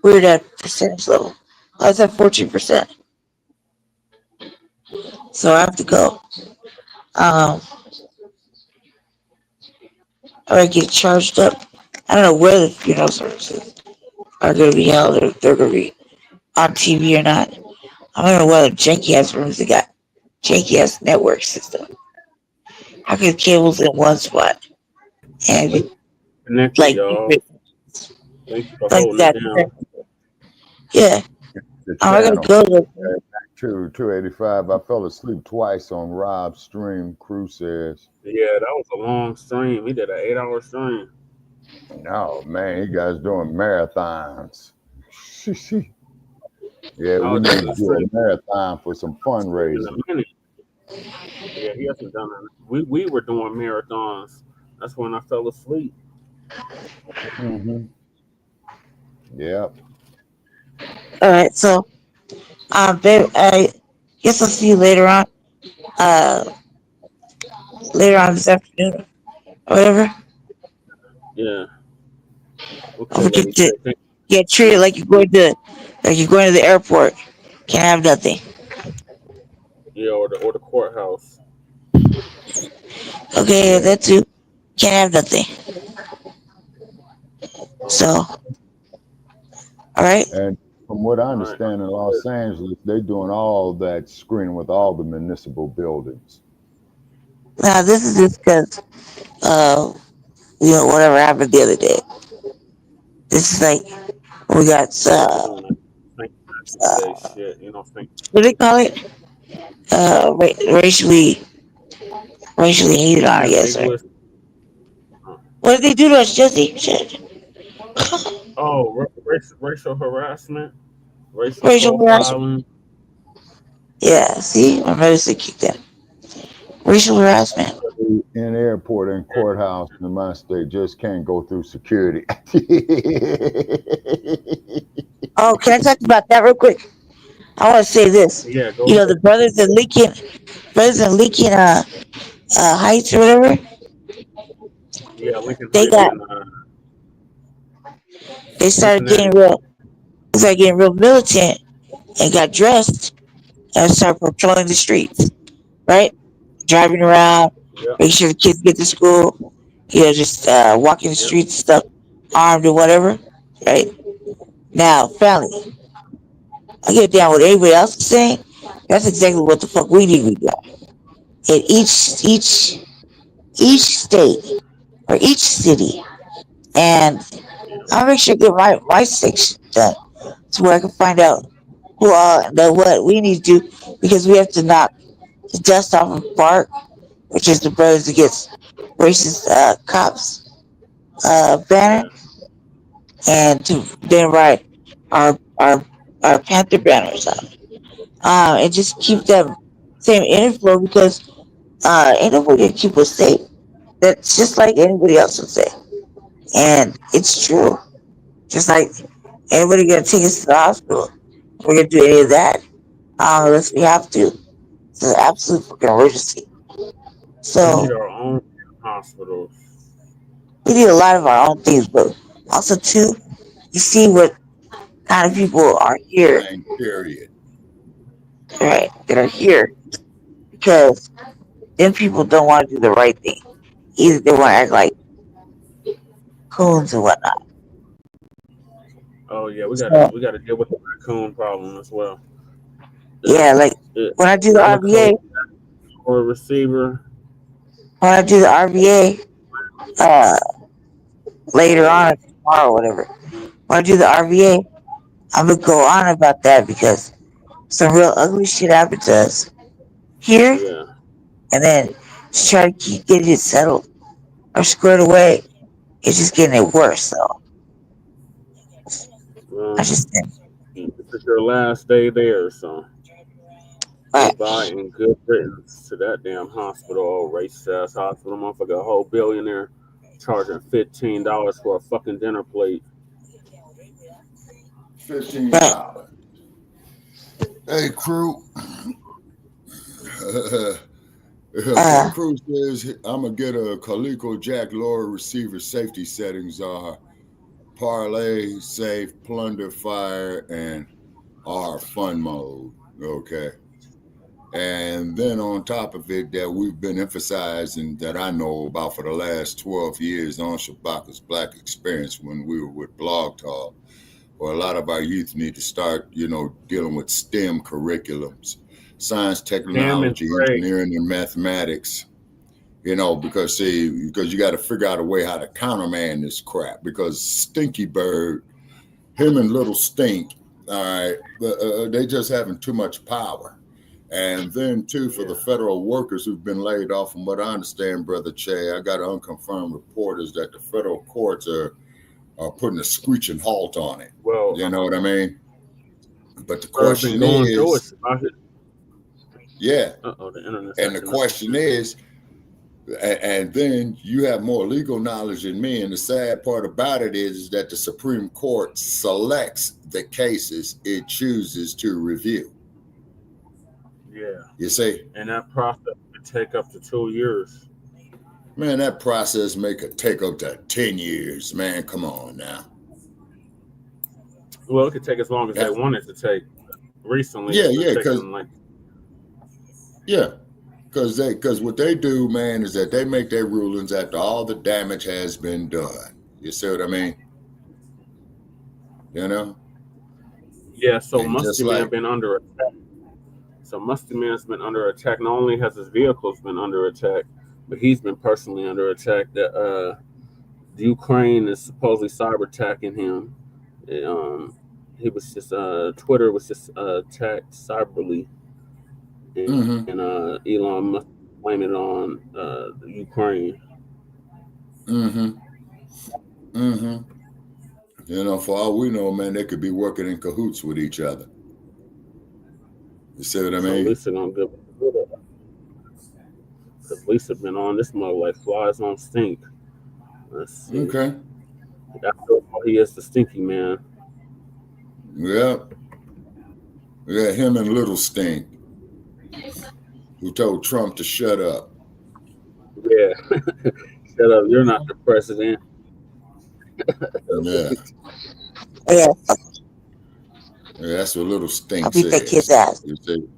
weird at percentage level. I was at 14%, so I have to go. I gotta get charged up. I don't know where the funeral services are going to be held, or if they're going to be on TV or not. I don't know what a janky ass rooms they got. Janky ass network system. How can cables in one spot? And Connected, like, y'all. Thank you for like holding it that. down. Yeah. The I gotta channel. go. Back to 285. I fell asleep twice on Rob's stream, Crew says. Yeah, that was a long stream. He did an 8-hour stream. No, man, you guys doing marathons. Yeah, Oh, we this need to is do a pretty marathon for some in fundraising. a minute. Yeah, he hasn't done it. We were doing marathons. That's when I fell asleep. Mm-hmm. Yep. All right. So, babe, I guess I'll see you later on. Uh, later on this afternoon or whatever. Yeah. Don't Okay, forget Lady to K. get treated like you're going to the airport. Can't have nothing. Yeah, or the courthouse. Okay, Yeah. that too. Can't have nothing. So, all right. And from what I All right. understand in Los Angeles, they're doing all that screening with all the municipal buildings. Now this is just because, whatever happened the other day. This is like we got Yeah, they're doing that St. Patrick's Day shit. You know, what do they call it? Racially hated on, I guess. Right? ableist. What did they do to us, Jesse? Shit. Oh, racial harassment, racial Racial harassment. profiling. Yeah. See, my medicine kicked in. Racial harassment. In airport and courthouse in my state just can't go through security. Oh, can I talk about that real quick? I want to say this. Yeah, go You know, ahead. the brothers in Lincoln Heights or whatever. Yeah, Lincoln They Heights got and they started Cincinnati. getting real. They started getting real militant and got dressed and started patrolling the streets. Right, driving around, Yep. making sure the kids get to school. Just walking the Yep. streets and stuff, armed or whatever. Right now, family. I get down with everybody else is saying. That's exactly what the fuck we need to do. In each state or each city, and I'll make sure to get my section done to where I can find out what we need to do because we have to knock the dust off of Bark, which is the Brothers Against Racist Cops banner, Yeah. and to then write our Panther banners up. And just keep them same inflow because ain't nobody gonna keep us safe. That's just like anybody else would say. And it's true. Just like anybody gonna take us to the hospital. We're gonna do any of that. Unless we have to. It's an absolute fucking emergency. We need So our own hospitals. we need a lot of our own things, but also too, you see what kind of people are here, Period. right? That are here because them people don't want to do the right thing. Either they want to act like coons and whatnot. Oh yeah, we So, gotta deal with the raccoon problem as well. yeah, like when I do the RVA, or receiver. when I do the RVA, later on tomorrow or whatever, when I do the RVA, I'm gonna go on about that because some real ugly shit happened to us here, Yeah. and then just try to keep getting it settled or squared away. It's just getting it worse, so I just think. This is your last day there, so goodbye and good riddance to that damn hospital, old racist ass hospital. Motherfucker, a whole billionaire charging $15 for a fucking dinner plate. $15. Hey, crew. Crew says I'm gonna get a Coleco Jack lower receiver safety settings are parlay, safe, plunder, fire, and R fun mode. Okay. And then on top of it, that we've been emphasizing that I know about for the last 12 years on Shabaka's Black Experience when we were with Blog Talk, where a lot of our youth need to start, dealing with STEM curriculums, science, technology, engineering, and mathematics. Because you got to figure out a way how to counterman this crap. Because Stinky Bird, him and Little Stink, all right, they just having too much power. And then, too, for the federal workers who've been laid off, from what I understand, Brother Che, I got an unconfirmed report is that the federal courts are putting a screeching halt on it. Well, you know what I mean? But the question is, yeah. The internet. And the question is, and then you have more legal knowledge than me. And the sad part about it is that the Supreme Court selects the cases it chooses to review. Yeah. You see? And that process could take up to 2 years. Man, that process could take up to 10 years. Man, come on now. Well, it could take as long as they want it to take. Recently, because what they do, man, is that they make their rulings after all the damage has been done. You see what I mean? Yeah, so Musty Man been under attack. So Musty Man's been under attack. Not only has his vehicles been under attack, but he's been personally under attack. That the Ukraine is supposedly cyber attacking him. He was just Twitter was just attacked cyberly, and Elon Musk blamed it on the Ukraine. For all we know, man, they could be working in cahoots with each other. You see what I mean? Lisa gonna get because Lisa been on this mother like flies on stink. Let's see. Okay. That's all he is, the stinky man. Yep. Yeah, him and Little Stink, who told Trump to shut up. Yeah. Shut up. You're not the president. Yeah. Yeah. Yeah, that's what Little Stink I'll beat says. that kid's ass. You see?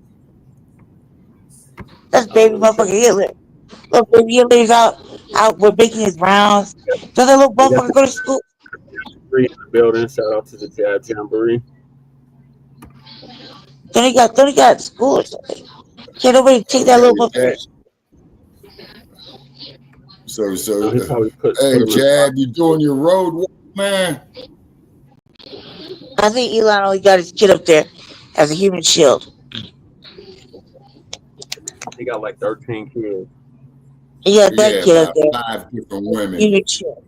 That's baby motherfucker Hitler. Look, baby Hitler's out with making his rounds. Does that little motherfucker go to school? In the building. Shout out to the Jab Jamboree. Then he got school or something. Can't nobody take that little motherfucker. So hey, Jab, you doing your road work, man? I think Elon only got his kid up there as a human shield. He got like 13 kids. He got that kid up there. 5 different women. Human shield.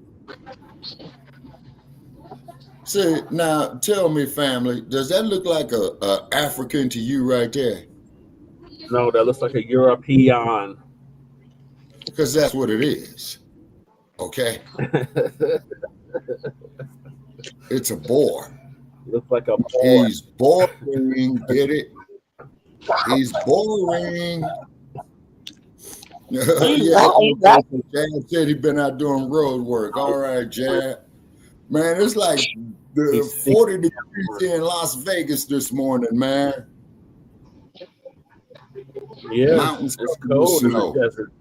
See, now tell me, family, does that look like a African to you right there? No, that looks like a European. Because that's what it is. Okay? It's a boar. Looks like a boar. He's boring, get it? He's boring. Yeah, Jab said he'd been out doing road work. All right, Jab. Man, it's like the 40 degrees here in Las Vegas this morning, man. Yeah, Mountains it's covered with cold in the snow. desert.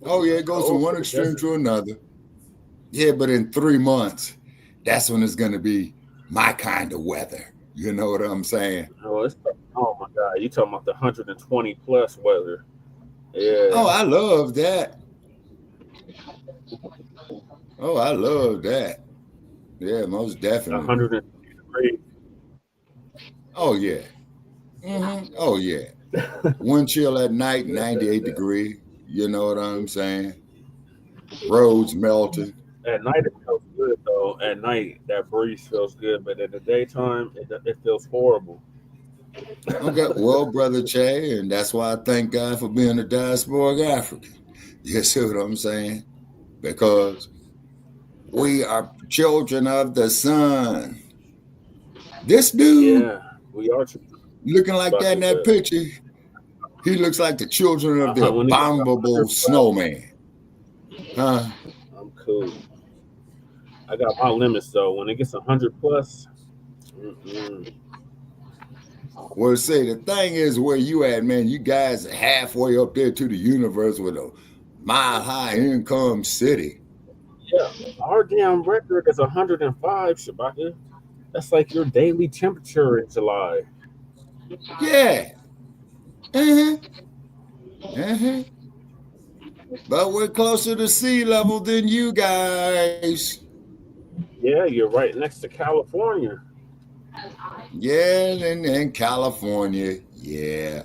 Oh yeah, it goes from one extreme to another. Yeah, but in 3 months, that's when it's gonna be my kind of weather. You know what I'm saying? Oh my God, you talking about the 120 plus weather? Yeah. Oh, I love that. Oh, I love that. Yeah, most definitely. 100 degrees. Oh yeah. Oh yeah. Wind chill at night, 98 degree. You know what I'm saying? Roads melted. At night it feels good though. At night that breeze feels good, but in the daytime it feels horrible. Okay, well, brother Che, and that's why I thank God for being a diasporic African. You see what I'm saying? Because we are children of the sun. This dude Yeah, we are looking like that in that but picture, he looks like the children of the when it gets abominable 100 plus, snowman. Huh? I'm cool. I got my limits though. When it gets 100 plus, Well, say the thing is where you at, man, you guys are halfway up there to the universe with a mile high income city. yeah, our damn record is 105, Shabaka. That's like your daily temperature in July. Yeah. But we're closer to sea level than you guys. Yeah, you're right next to California. Yeah, and California. Yeah.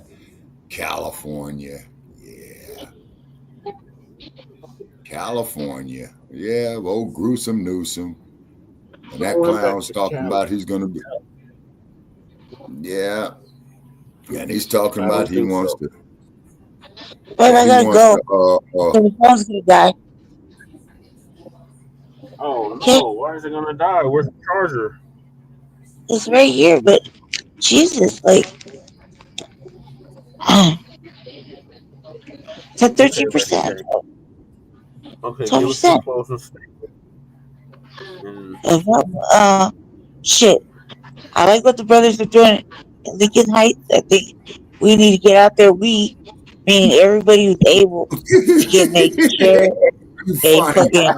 California. Yeah. California. Yeah, old gruesome Newsom. And that clown's talking about he's going to be. Yeah. And he's talking about he wants to. Wait, I gotta go. The phone's gonna die. Oh no, why is it gonna die? Where's the charger? It's right here, but Jesus, like, it's at 13%. Okay, give us some closing statement. Shit. I like what the brothers are doing in Lincoln Heights. I think we need to get out there. We, meaning everybody who's able to get make sure they fucking.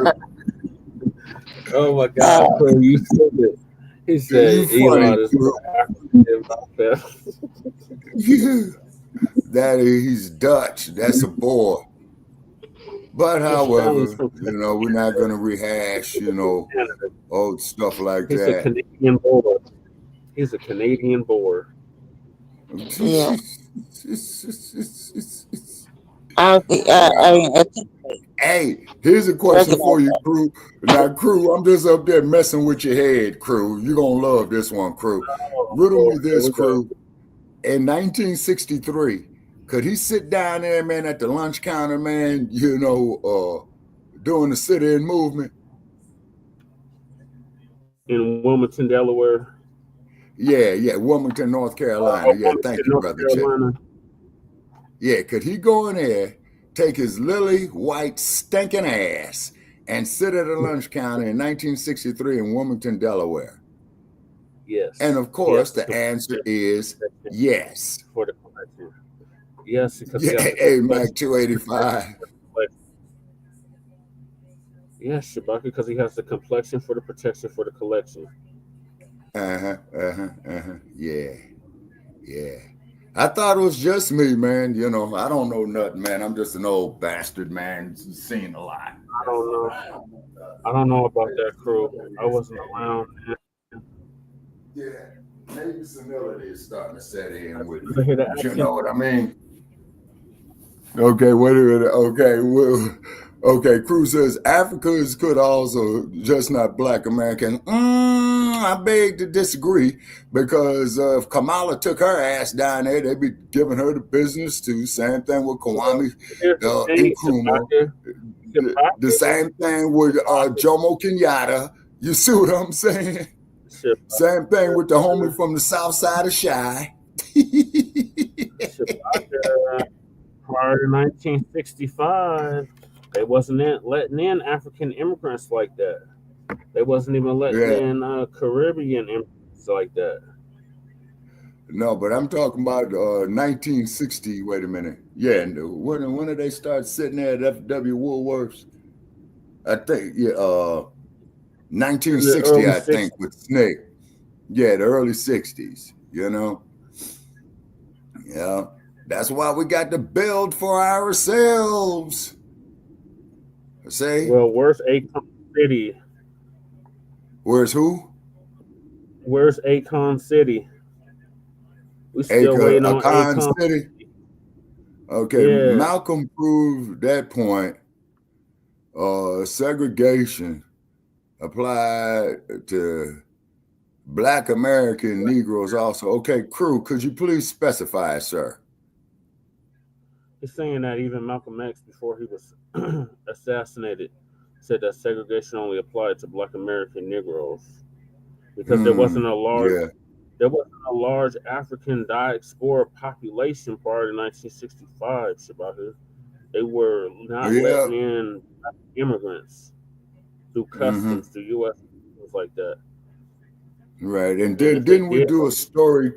Oh my God, Cole, you said it. He said Elon is that he's Dutch. That's a boy. But however, we're not going to rehash, old stuff like He's that. A Canadian boy. He's a Canadian boy. Yeah. Hey, here's a question for you, Crew. Now, Crew, I'm just up there messing with your head, Crew. You're going to love this one, Crew. Riddle me this, Crew. In 1963, could he sit down there, man, at the lunch counter, man, doing the sit-in movement? In Wilmington, Delaware? Yeah, Wilmington, North Carolina. Yeah, thank you, Brother Chip. Yeah, could he go in there, take his lily white stinking ass, and sit at a lunch counter in 1963 in Wilmington, Delaware? Yes. And of course, the answer is yes. For the collection. Yes, because Mac 285. Yes, Shabaka, because he has the complexion for the protection for the collection. Yeah. I thought it was just me, man. I don't know nothing, man. I'm just an old bastard, man. Seen a lot. I don't know about that, Crew. I wasn't around. Yeah, maybe senility is starting to set in with you. You know what I mean? Okay, wait a minute. Okay, Crew says Africans could also just not Black Americans. I beg to disagree, because if Kamala took her ass down there, they'd be giving her the business too. Same thing with Kwame Nkrumah. The same thing with Jomo Kenyatta. You see what I'm saying? Same thing with the homie from the south side of Chi. Prior to 1965, they wasn't letting in African immigrants like that. They wasn't even letting in Caribbean immigrants like that. No, but I'm talking about 1960. Wait a minute. Yeah, and when did they start sitting there at F.W. Woolworths? I think 1960. I think with Snake. Yeah, the early 60s. You know. Yeah, that's why we got to build for ourselves. Say. Well, where's Akon City? Where's who? Where's Akon City? We still waiting on Akon City. Okay, yeah. Malcolm proved that point. Segregation applied to Black American Negroes also. Okay, crew, could you please specify, sir? He's saying that even Malcolm X, before he was assassinated, said that segregation only applied to Black American Negroes because there wasn't a large African diaspora population prior to 1965. Shabaka, they were not letting in immigrants through customs, through U.S. things like that. Right, and didn't we do a story?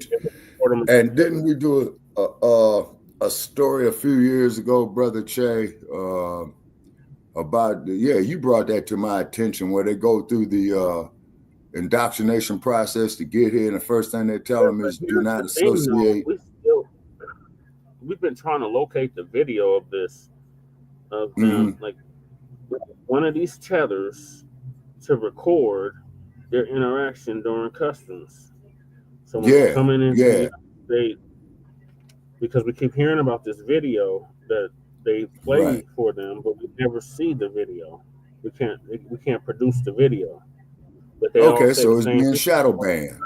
And didn't we do a story a few years ago, Brother Che, about you brought that to my attention, where they go through the indoctrination process to get here, and the first thing they tell them is do not associate. We've been trying to locate the video of this, of them like one of these tethers to record their interaction during customs. So when they're coming into the United States, because we keep hearing about this video that they play for them, but we never see the video. We can't produce the video. But they all say so it's being shadow banned.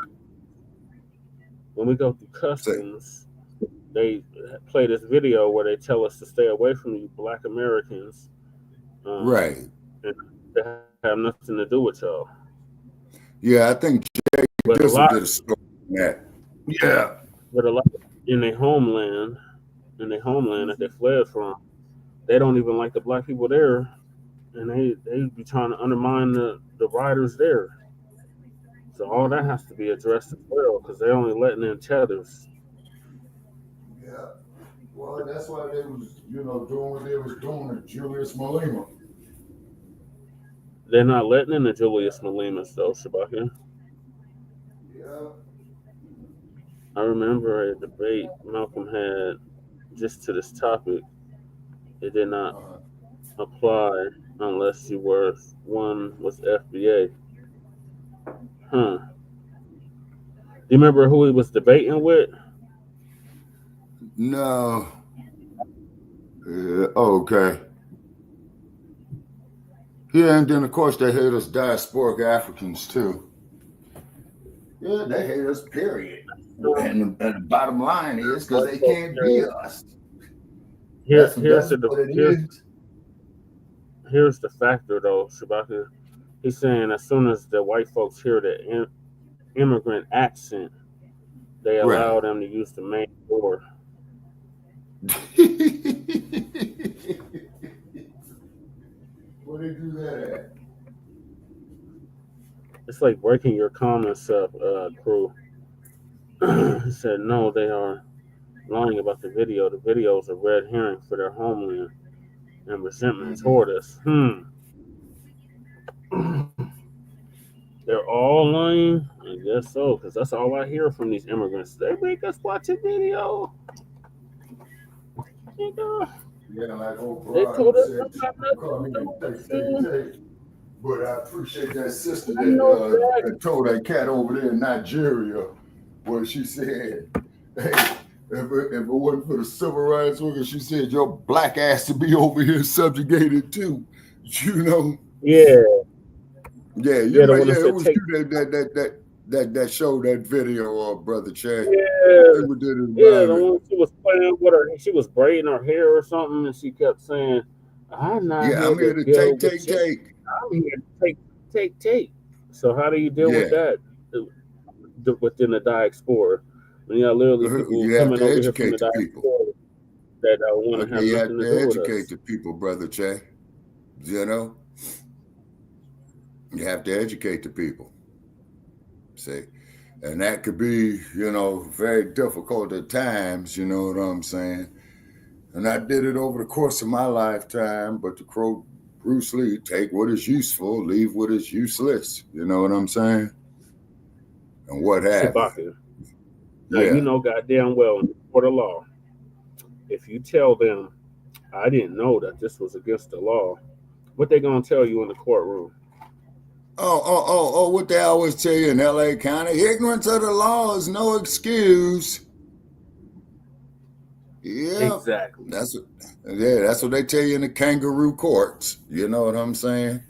When we go through customs, they play this video where they tell us to stay away from you Black Americans. Right. And they have nothing to do with y'all. Yeah, I think Jay Dizzle did a story on that. Yeah. But a lot in their homeland that they fled from, they don't even like the Black people there, and they be trying to undermine the riders there. So all that has to be addressed as well, because they're only letting in tethers. Yeah. Well, that's why they was, doing what they was doing to Julius Malema. They're not letting in the Julius Malemas, though, Shabaka. Yeah. I remember a debate Malcolm had just to this topic. It did not apply unless you were one was FBA. Huh. Do you remember who he was debating with? No. Okay. Yeah, and then of course they hate us diasporic Africans too. Yeah, they hate us, period. And the bottom line is because they can't be us. Here's the factor though, Shabaka. He's saying as soon as the white folks hear the immigrant accent, they allow them to use the main door. Where they do that at? It's like breaking your comments up, crew. He said, no, they are lying about the video. The video is a red herring for their homeland and resentment toward us. They're all lying? I guess so, because that's all I hear from these immigrants. They make us watch a video. Yeah, like old Brian said, but I appreciate that sister that told that cat over there in Nigeria, where she said, hey, if it wasn't for the civil rights workers, she said your black ass to be over here subjugated too. Yeah. Yeah, it was you that showed that video of Brother Che. Yeah, the one she was playing with her, she was braiding her hair or something, and she kept saying, I'm not here I'm here to take. I'm here to take. So how do you deal with that within the diaspora? When you got literally people coming over here from the diaspora that want to have nothing to do with us. You have to educate the people, Brother Che. You have to educate the people. See, And that could be, very difficult at times, you know what I'm saying? And I did it over the course of my lifetime, but to quote Bruce Lee, take what is useful, leave what is useless. You know what I'm saying? And what have you. Shabaka. Now, you know goddamn well in the court of law, if you tell them, I didn't know that this was against the law, what they going to tell you in the courtroom? What they always tell you in LA County, ignorance of the law is no excuse. Yeah, exactly. That's what they tell you in the kangaroo courts. You know what I'm saying?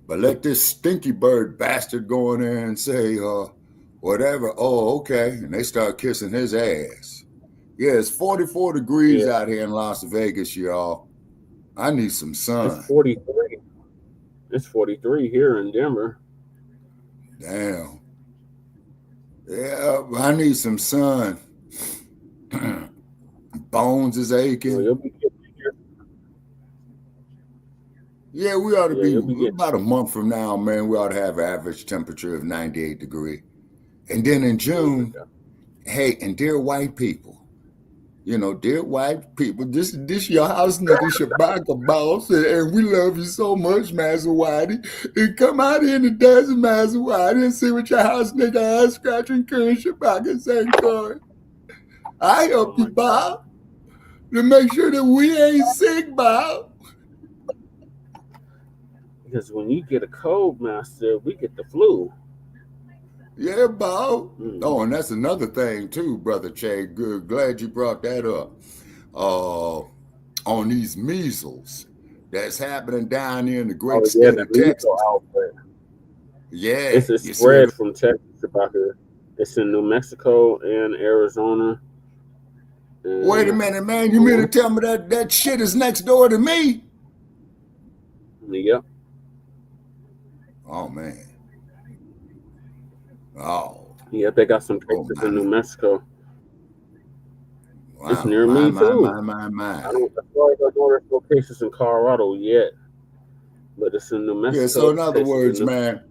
But let this stinky bird bastard go in there and say, whatever. Oh, okay. And they start kissing his ass. Yeah, it's 44 degrees out here in Las Vegas, y'all. I need some sun. It's 43. It's 43 here in Denver. Damn. Yeah, I need some sun. Bones is aching. Yeah, we ought to be about a month from now, man. We ought to have an average temperature of 98 degrees. And then in June, hey, and dear white people, dear white people, this your house nigga Shabaka boss, and we love you so much, Master Whitey. And come out here in the desert, Master Whitey, and see what your house nigga ass scratching current Shabaka saying, Corey. I help you, Bob, to make sure that we ain't sick, Bob. Because when you get a cold, Master, we get the flu. Yeah, Bob. Oh, and that's another thing too, Brother Che. Good, glad you brought that up. On these measles that's happening down here in the great state of Texas. Yeah, it's a spread from Texas about here. It's in New Mexico and Arizona. Wait a minute, man. You mean to tell me that shit is next door to me? Yep. Oh, man. Oh. Yeah, they got some cases in New Mexico. Wow. It's near me, too. My. I don't know there's no cases in Colorado yet, but it's in New Mexico. Yeah, so in other words, man,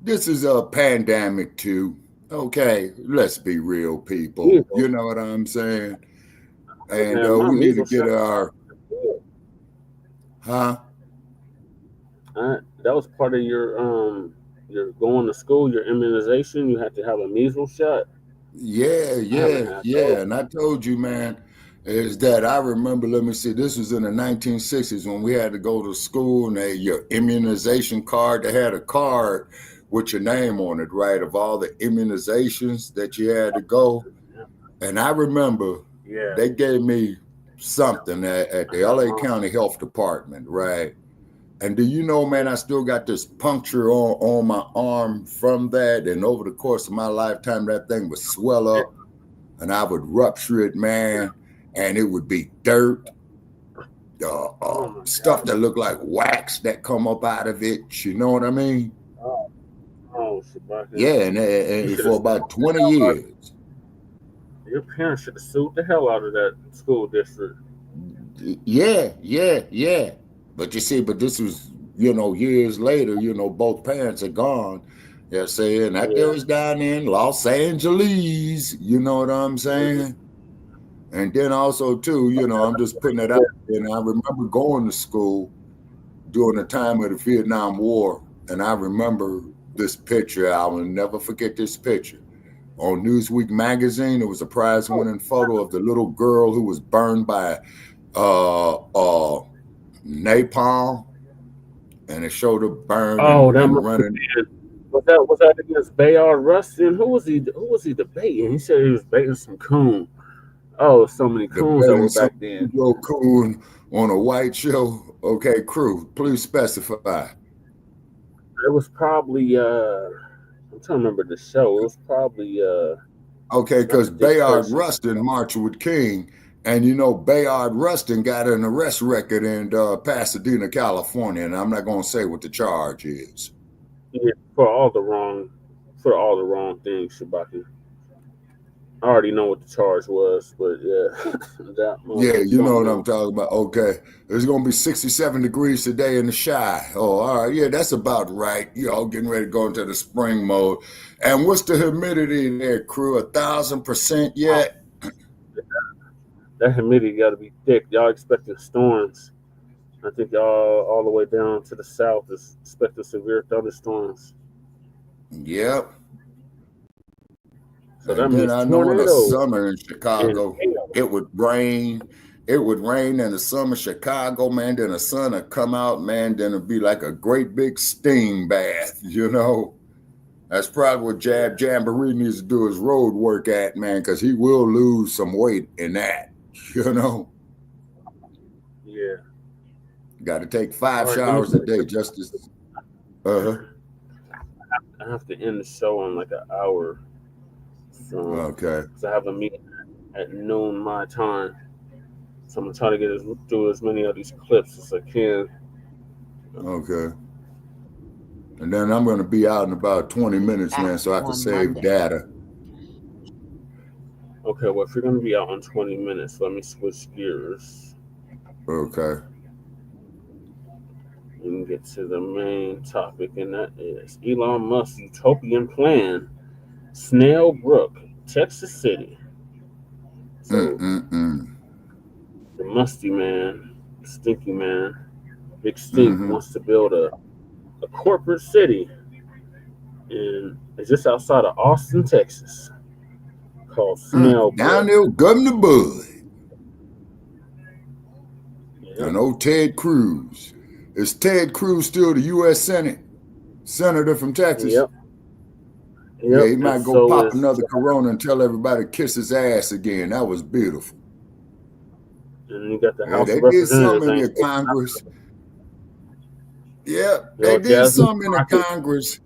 this is a pandemic, too. Okay, let's be real, people. You know what I'm saying? And we need to get our... Huh? That was part of your going to school, your immunization. You had to have a measles shot. Yeah. And I told you, man, is that I remember, let me see, this was in the 1960s when we had to go to school and your immunization card, they had a card with your name on it, right, of all the immunizations that you had to go. And I remember they gave me something at the LA County Health Department, right? And do you know, man, I still got this puncture on my arm from that. And over the course of my lifetime, that thing would swell up and I would rupture it, man. And it would be dirt, stuff that looked like wax that come up out of it. You know what I mean? Oh, Shabaka. Yeah, and for about 20 years. Your parents should have sued the hell out of that school district. Yeah. But you see, this was, years later, both parents are gone. They're saying that there was down in Los Angeles, you know what I'm saying? And then also, too, I'm just putting it out. And I remember going to school during the time of the Vietnam War. And I remember this picture. I will never forget this picture. On Newsweek magazine, there was a prize-winning photo of the little girl who was burned by napalm, and it showed her burned. Oh, that and must running. Was that against Bayard Rustin? Who was he debating? He said he was baiting some coon. Oh, so many coons that were back then. Coon on a white show. Okay, crew, please specify. It was probably I'm trying to remember the show. It was probably okay, because Bayard Rustin marched with King. And Bayard Rustin got an arrest record in Pasadena, California, and I'm not going to say what the charge is. Yeah, for all the wrong things, Shabaka. I already know what the charge was, but yeah, that Yeah, you know what I'm something. talking about. Okay. It's going to be 67 degrees today in the Shy. Oh, all right. Yeah, that's about right. You know, getting ready to go into the spring mode. And what's the humidity there, crew? 1,000% yet? That humidity got to be thick. Y'all expecting storms. I think y'all all the way down to the south is expecting severe thunderstorms. Yep. So that And then means I know in the tornadoes summer in and Chicago, hail. it would rain. It would rain in the summer Chicago, man. Then the sun would come out, man. Then it'd be like a great big steam bath, you know. That's probably what Jamboree needs to do his road work at, man, because he will lose some weight in that, you know. Yeah. Got to take 5 All right, showers a day just as. I have to end the show in like an hour. So, Okay. So I have a meeting at noon my time. So I'm gonna try to get through as many of these clips as I can. Okay. And then I'm going to be out in about 20 minutes, man, so I can save data. Okay, well, if you're gonna be out in 20 minutes, let me switch gears. Okay. We can get to the main topic, and that is Elon Musk's utopian plan, Snailbrook, Texas City. So the musty man, stinky man, Big Stink wants to build a corporate city, and it's just outside of Austin, Texas, called Snailbrook. Down there with Governor Bud. Yep. And old Ted Cruz. Is Ted Cruz still the U.S. Senator from Texas? Yep. Yeah, he might go pop another Corona and tell everybody to kiss his ass again. That was beautiful. And you got the House they of did some Representatives. in the Congress. Yeah, they did some in the Congress.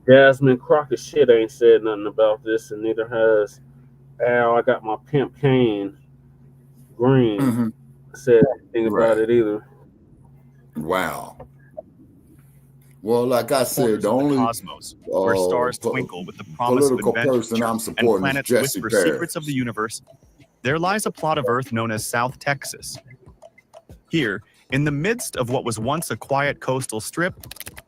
Jasmine Crockett shit ain't said nothing about this, and neither has Al. I got my pimp Kane Green said anything about it either. Wow. Well, like I said, the only cosmos, where stars twinkle with the promise of political adventure, person I'm and supporting is planets Jesse whisper Parrish. secrets of the universe, there lies a plot of Earth known as South Texas. Here, in the midst of what was once a quiet coastal strip,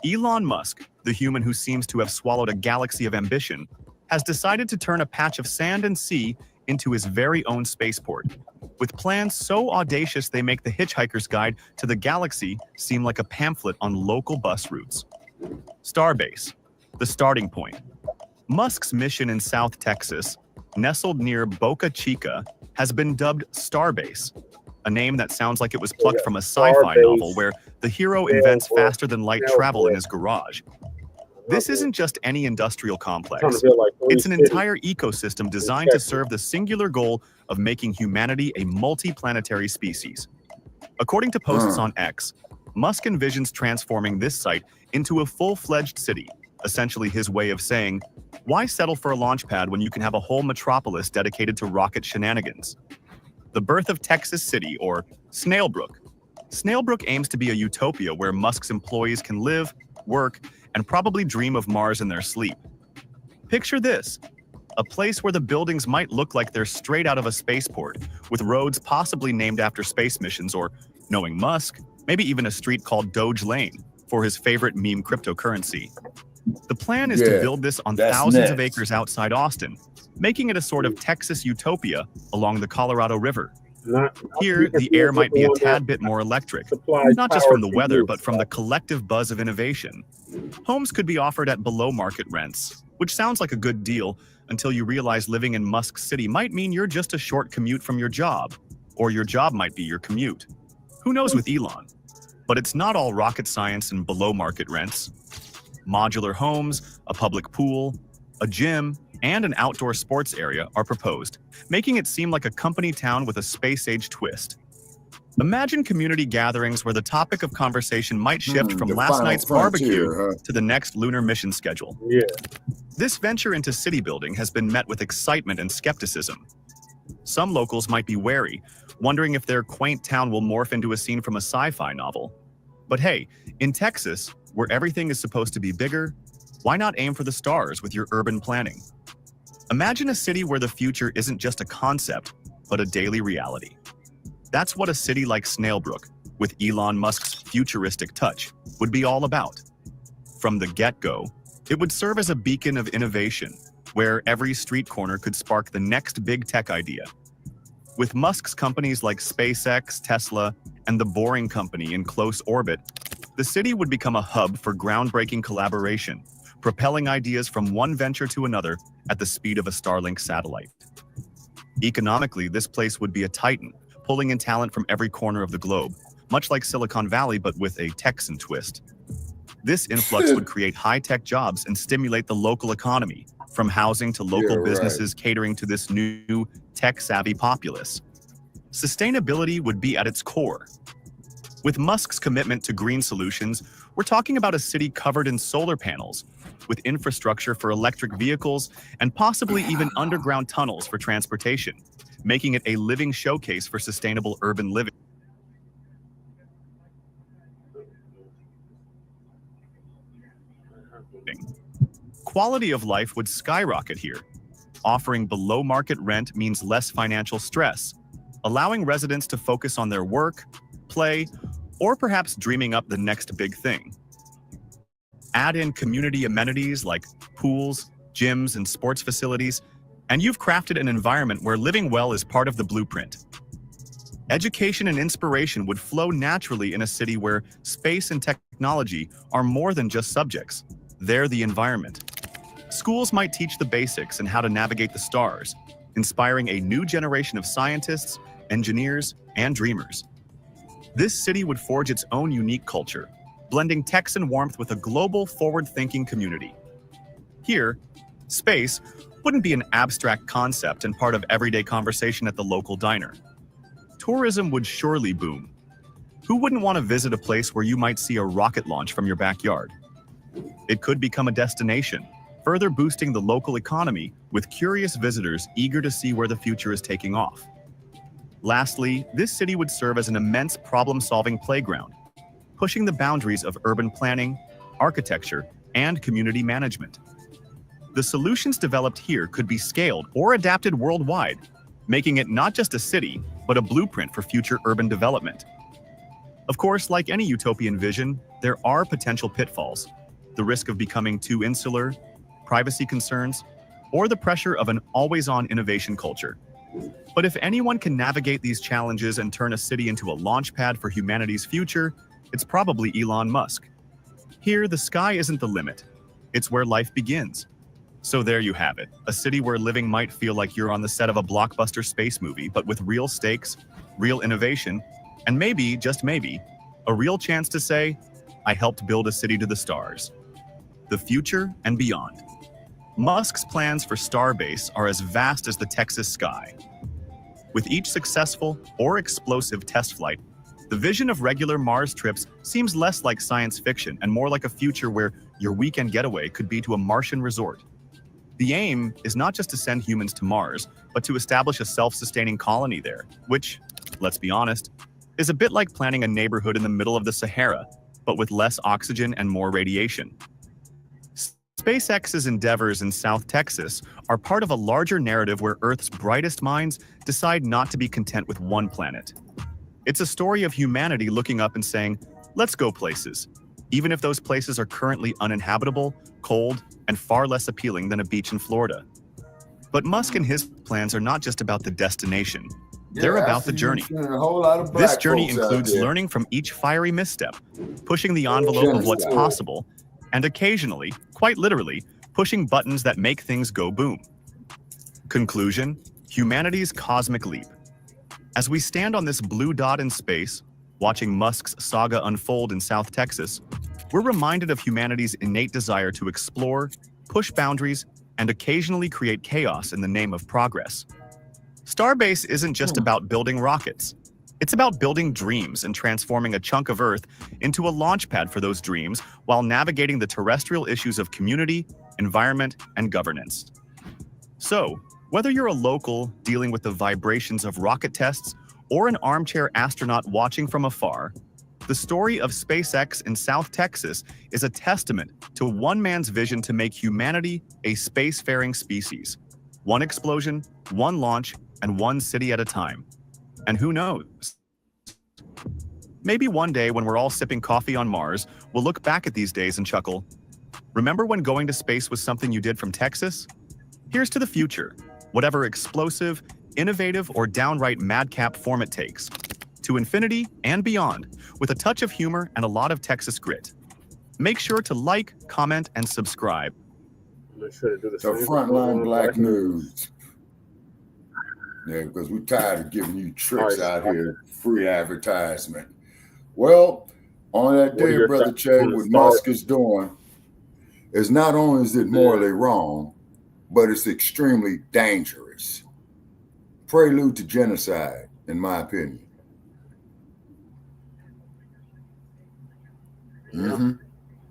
Elon Musk, the human who seems to have swallowed a galaxy of ambition, has decided to turn a patch of sand and sea into his very own spaceport, with plans so audacious they make the Hitchhiker's Guide to the Galaxy seem like a pamphlet on local bus routes. Starbase, the starting point. Musk's mission in South Texas, nestled near Boca Chica, has been dubbed Starbase, a name that sounds like it was plucked from a sci-fi novel where the hero invents faster-than-light travel in his garage. This isn't just any industrial complex. It's an entire ecosystem designed to serve the singular goal of making humanity a multi-planetary species. According to posts on X, Musk envisions transforming this site into a full-fledged city, essentially his way of saying, why settle for a launch pad when you can have a whole metropolis dedicated to rocket shenanigans? The birth of Texas City, or Snailbrook. Snailbrook aims to be a utopia where Musk's employees can live, work, and probably dream of Mars in their sleep. Picture this, a place where the buildings might look like they're straight out of a spaceport, with roads possibly named after space missions, or, knowing Musk, maybe even a street called Doge Lane, for his favorite meme cryptocurrency. The plan is to build this on thousands of acres outside Austin, making it a sort of Texas utopia along the Colorado River. Here, the air might be a tad bit more electric, not just from the weather, but from the collective buzz of innovation. Homes could be offered at below-market rents, which sounds like a good deal until you realize living in Musk City might mean you're just a short commute from your job, or your job might be your commute. Who knows with Elon? But it's not all rocket science and below-market rents. Modular homes, a public pool, a gym, and an outdoor sports area are proposed, making it seem like a company town with a space-age twist. Imagine community gatherings where the topic of conversation might shift from last night's barbecue to the next lunar mission schedule. This venture into city building has been met with excitement and skepticism. Some locals might be wary, wondering if their quaint town will morph into a scene from a sci-fi novel. But hey, in Texas, where everything is supposed to be bigger, why not aim for the stars with your urban planning? Imagine a city where the future isn't just a concept, but a daily reality. That's what a city like Snailbrook, with Elon Musk's futuristic touch, would be all about. From the get-go, it would serve as a beacon of innovation, where every street corner could spark the next big tech idea. With Musk's companies like SpaceX, Tesla, and the Boring Company in close orbit, the city would become a hub for groundbreaking collaboration, propelling ideas from one venture to another at the speed of a Starlink satellite. Economically, this place would be a titan, pulling in talent from every corner of the globe, much like Silicon Valley but with a Texan twist. This influx would create high-tech jobs and stimulate the local economy, from housing to local businesses catering to this new tech-savvy populace. Sustainability would be at its core. With Musk's commitment to green solutions, we're talking about a city covered in solar panels, with infrastructure for electric vehicles and possibly even underground tunnels for transportation, making it a living showcase for sustainable urban living. Quality of life would skyrocket here. Offering below-market rent means less financial stress, allowing residents to focus on their work, play, or perhaps dreaming up the next big thing. Add in community amenities like pools, gyms, and sports facilities, and you've crafted an environment where living well is part of the blueprint. Education and inspiration would flow naturally in a city where space and technology are more than just subjects. They're the environment. Schools might teach the basics and how to navigate the stars, inspiring a new generation of scientists, engineers, and dreamers. This city would forge its own unique culture, blending Texan warmth with a global, forward-thinking community. Here, space wouldn't be an abstract concept and part of everyday conversation at the local diner. Tourism would surely boom. Who wouldn't want to visit a place where you might see a rocket launch from your backyard? It could become a destination, further boosting the local economy with curious visitors eager to see where the future is taking off. Lastly, this city would serve as an immense problem-solving playground, pushing the boundaries of urban planning, architecture, and community management. The solutions developed here could be scaled or adapted worldwide, making it not just a city, but a blueprint for future urban development. Of course, like any utopian vision, there are potential pitfalls: the risk of becoming too insular, privacy concerns, or the pressure of an always-on innovation culture. But if anyone can navigate these challenges and turn a city into a launchpad for humanity's future, it's probably Elon Musk. Here, the sky isn't the limit. It's where life begins. So there you have it, a city where living might feel like you're on the set of a blockbuster space movie, but with real stakes, real innovation, and maybe, just maybe, a real chance to say, I helped build a city to the stars. The future and beyond. Musk's plans for Starbase are as vast as the Texas sky. With each successful or explosive test flight, the vision of regular Mars trips seems less like science fiction and more like a future where your weekend getaway could be to a Martian resort. The aim is not just to send humans to Mars, but to establish a self-sustaining colony there, which, let's be honest, is a bit like planting a neighborhood in the middle of the Sahara, but with less oxygen and more radiation. SpaceX's endeavors in South Texas are part of a larger narrative where Earth's brightest minds decide not to be content with one planet. It's a story of humanity looking up and saying, let's go places, even if those places are currently uninhabitable, cold, and far less appealing than a beach in Florida. But Musk and his plans are not just about the destination. They're about the journey. This journey includes learning from each fiery misstep, pushing the envelope of what's possible, and occasionally, quite literally, pushing buttons that make things go boom. Conclusion: humanity's cosmic leap. As we stand on this blue dot in space, watching Musk's saga unfold in South Texas, we're reminded of humanity's innate desire to explore, push boundaries, and occasionally create chaos in the name of progress. Starbase isn't just about building rockets. It's about building dreams and transforming a chunk of Earth into a launchpad for those dreams while navigating the terrestrial issues of community, environment, and governance. So, whether you're a local dealing with the vibrations of rocket tests or an armchair astronaut watching from afar, the story of SpaceX in South Texas is a testament to one man's vision to make humanity a spacefaring species. One explosion, one launch, and one city at a time. And who knows? Maybe one day when we're all sipping coffee on Mars, we'll look back at these days and chuckle. Remember when going to space was something you did from Texas? Here's to the future, whatever explosive, innovative, or downright madcap form it takes. To infinity and beyond, with a touch of humor and a lot of Texas grit. Make sure to like, comment, and subscribe. Make sure to do the The Frontline Black News. Yeah, because we're tired of giving you tricks out here, free advertisement. Well, on that day, Brother Che, what Musk is doing is not only is it morally wrong, but it's extremely dangerous. Prelude to genocide, in my opinion.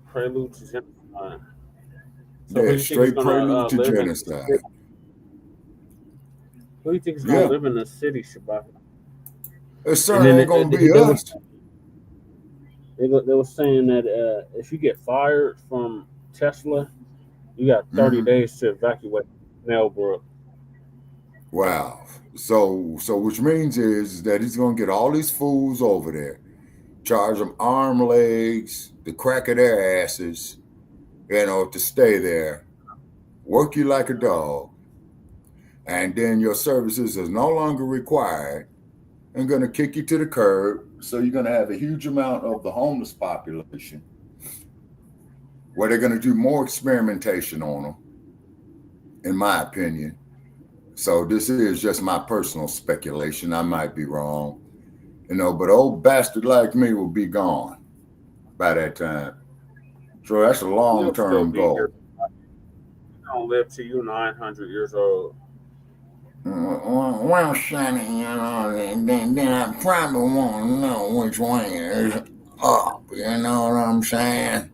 Prelude to genocide. Yeah, straight prelude to genocide. Who do you think is going to live in the city, Shabaka? It's certainly going to be us. They were saying that if you get fired from Tesla, you got 30 days to evacuate Snailbrook. Wow. So which means is that he's going to get all these fools over there, charge them arm, legs, the crack of their asses, to stay there, work you like a dog, and then your services is no longer required and going to kick you to the curb. So you're going to have a huge amount of the homeless population where they're going to do more experimentation on them, in my opinion. So this is just my personal speculation. I might be wrong, but old bastard like me will be gone by that time. So that's a long-term goal. You don't live till you're 900 years old. Well, Sonny, and then I probably won't know which way is up. You know what I'm saying?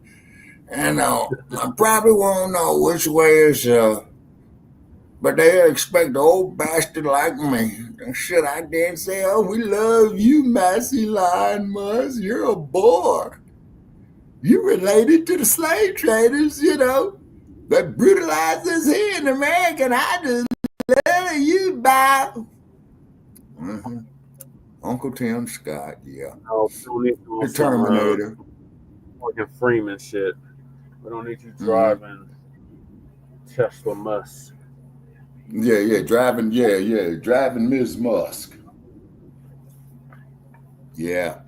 I probably won't know which way is up. But they expect an old bastard like me. Shit, I did say, oh, we love you, Massey Elon Musk. You're a bore. You related to the slave traders, that brutalized us here in America. And I just love you, Bob. Uncle Tim Scott, yeah. The Terminator. Morgan Freeman shit. We don't need you driving Tesla Musk. Driving Ms. Musk. Yeah.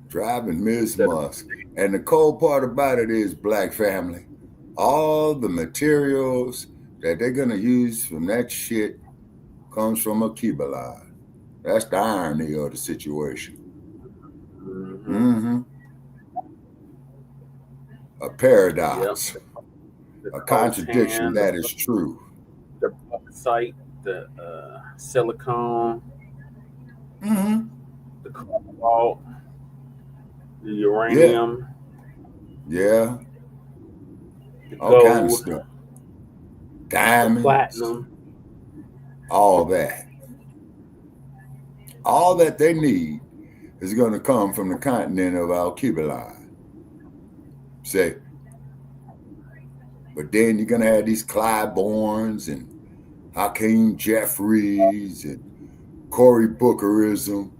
Driving Ms. Musk. And the cold part about it is, Black family, all the materials that they're going to use from that shit comes from a Cuba line. That's the irony of the situation. A paradox. A contradiction that is true. The bauxite, the silicone, the cobalt, the uranium. Yeah. The All gold, kinds of stuff. Diamonds. Platinum. All that. All that they need is going to come from the continent of Alkebulan. Say. But then you're going to have these Clybournes and Hakeem Jeffries and Cory Bookerism,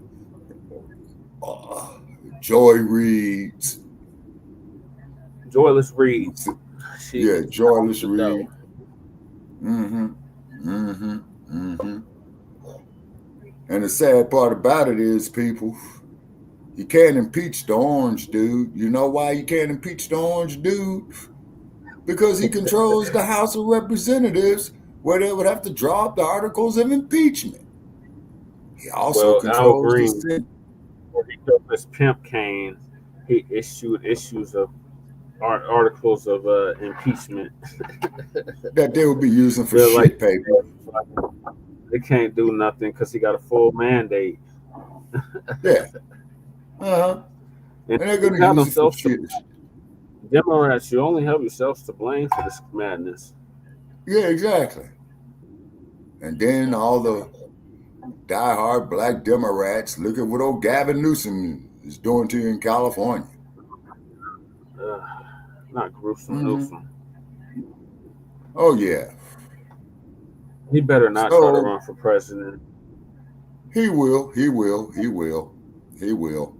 Joy Reeds. Joyless Reeds. Yeah, Joyless Reed. And the sad part about it is, people, you can't impeach the orange dude. You know why you can't impeach the orange dude? Because he controls the House of Representatives, where they would have to draw up the articles of impeachment. He also controls the Senate. Before he took this pimp cane, he issued articles of impeachment that they would be using for shit paper. They can't do nothing because he got a full mandate. Yeah. And they're going to use it for shit. Democrats, you only have yourselves to blame for this madness. Yeah, exactly. And then all the diehard Black Democrats, look at what old Gavin Newsom is doing to you in California. Not gruesome Newsom. Oh, yeah. He better not try to run for president. He will. He will. He will. He will.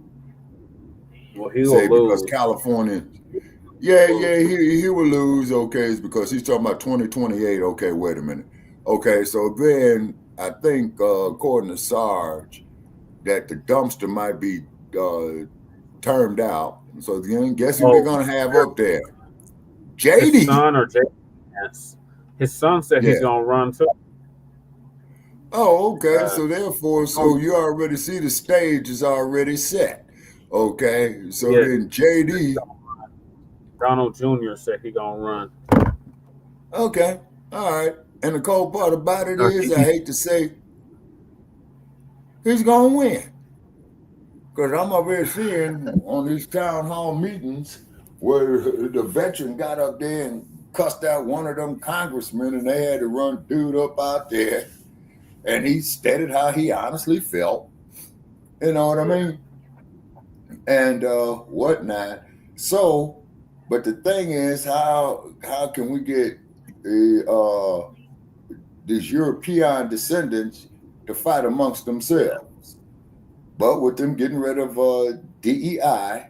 Well, he will because lose. California. Yeah, he will lose. Okay, it's because he's talking about 2028. Okay, wait a minute. Okay, so then I think according to Sarge, that the dumpster might be termed out. So guess who they're gonna have up there? JD. His son or JD? Yes. His son said he's gonna run too. Oh, okay. So therefore, you already see the stage is already set. Okay. So then JD. Donald Jr. said he gonna run. Okay. All right. And the cold part about it is, I hate to say, he's gonna win. Because I'm up here seeing on these town hall meetings where the veteran got up there and cussed out one of them congressmen, and they had to run dude up out there, and he stated how he honestly felt. You know what I mean? And whatnot. So, but the thing is, how can we get these European descendants to fight amongst themselves? But with them getting rid of DEI,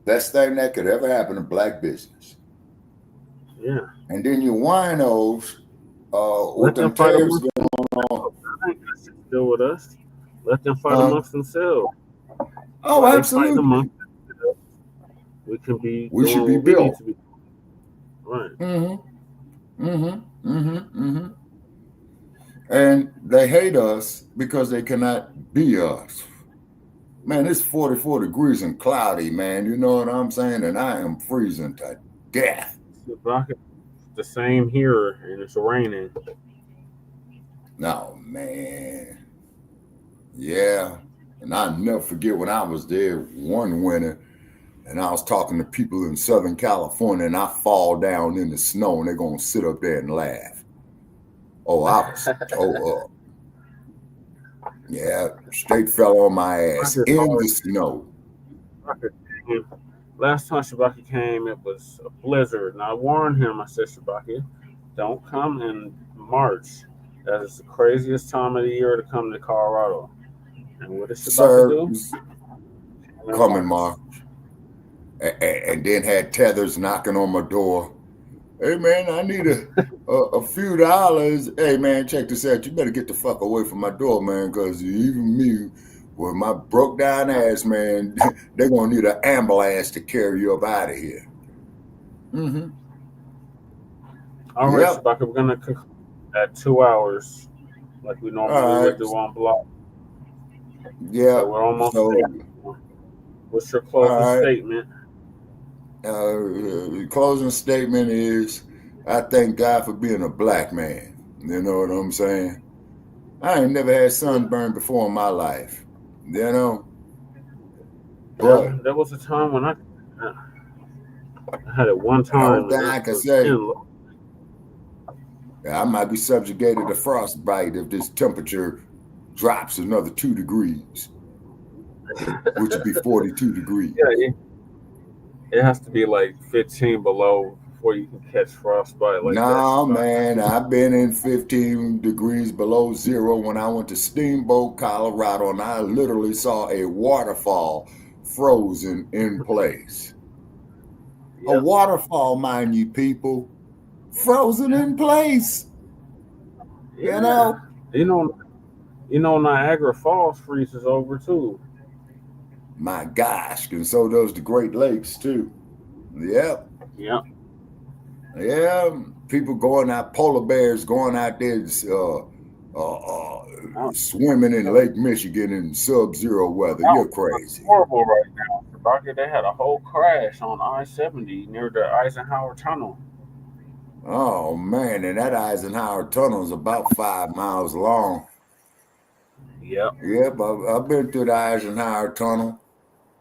best thing that could ever happen to black business. Yeah. And then you winos with them tariffs going on. I think that's still with us. Let them fight amongst themselves. Oh, while absolutely. We can be. We should be built. Right. And they hate us because they cannot be us. Man, it's 44 degrees and cloudy, man. You know what I'm saying? And I am freezing to death. The same here, and it's raining. No, man. Yeah. And I'll never forget when I was there one winter, and I was talking to people in Southern California, and I fall down in the snow, and they're going to sit up there and laugh. Oh, I was toe up. Yeah, straight fell on my ass in the snow. Last time Shabaka came, it was a blizzard, and I warned him. I said, Shabaka, don't come in March. That is the craziest time of the year to come to Colorado. And what does Shabaka do? Come in March. And then had tethers knocking on my door. Hey, man, I need a few dollars. Hey, man, check this out. You better get the fuck away from my door, man, because even me, with my broke down ass, man, they're going to need an ambulance to carry you up out of here. Mm-hmm. All right, Shabaka, we're going to conclude at 2 hours, like we normally do on block. Yeah. So we're almost there. What's your closing statement? Closing statement is, I thank God for being a black man. You know what I'm saying? I ain't never had sunburn before in my life. You know? But there was a time when I had it one time. I can say, I might be subjugated to frostbite if this temperature drops another 2 degrees, which would be 42 degrees. Yeah, it has to be like 15 below before you can catch frostbite. Like no, man, I've been in 15 degrees below zero when I went to Steamboat, Colorado, and I literally saw a waterfall frozen in place. Yep. A waterfall, mind you, people, frozen in place. Yeah. You know, Niagara Falls freezes over too. My gosh, and so does the Great Lakes too. Yep. Yep. Yeah, people going out, polar bears going out there swimming in Lake Michigan in sub-zero weather. You're crazy. Horrible right now. Shabaka, they had a whole crash on I-70 near the Eisenhower Tunnel. Oh man, and that Eisenhower Tunnel is about 5 miles long. Yep. Yep, I've been through the Eisenhower Tunnel.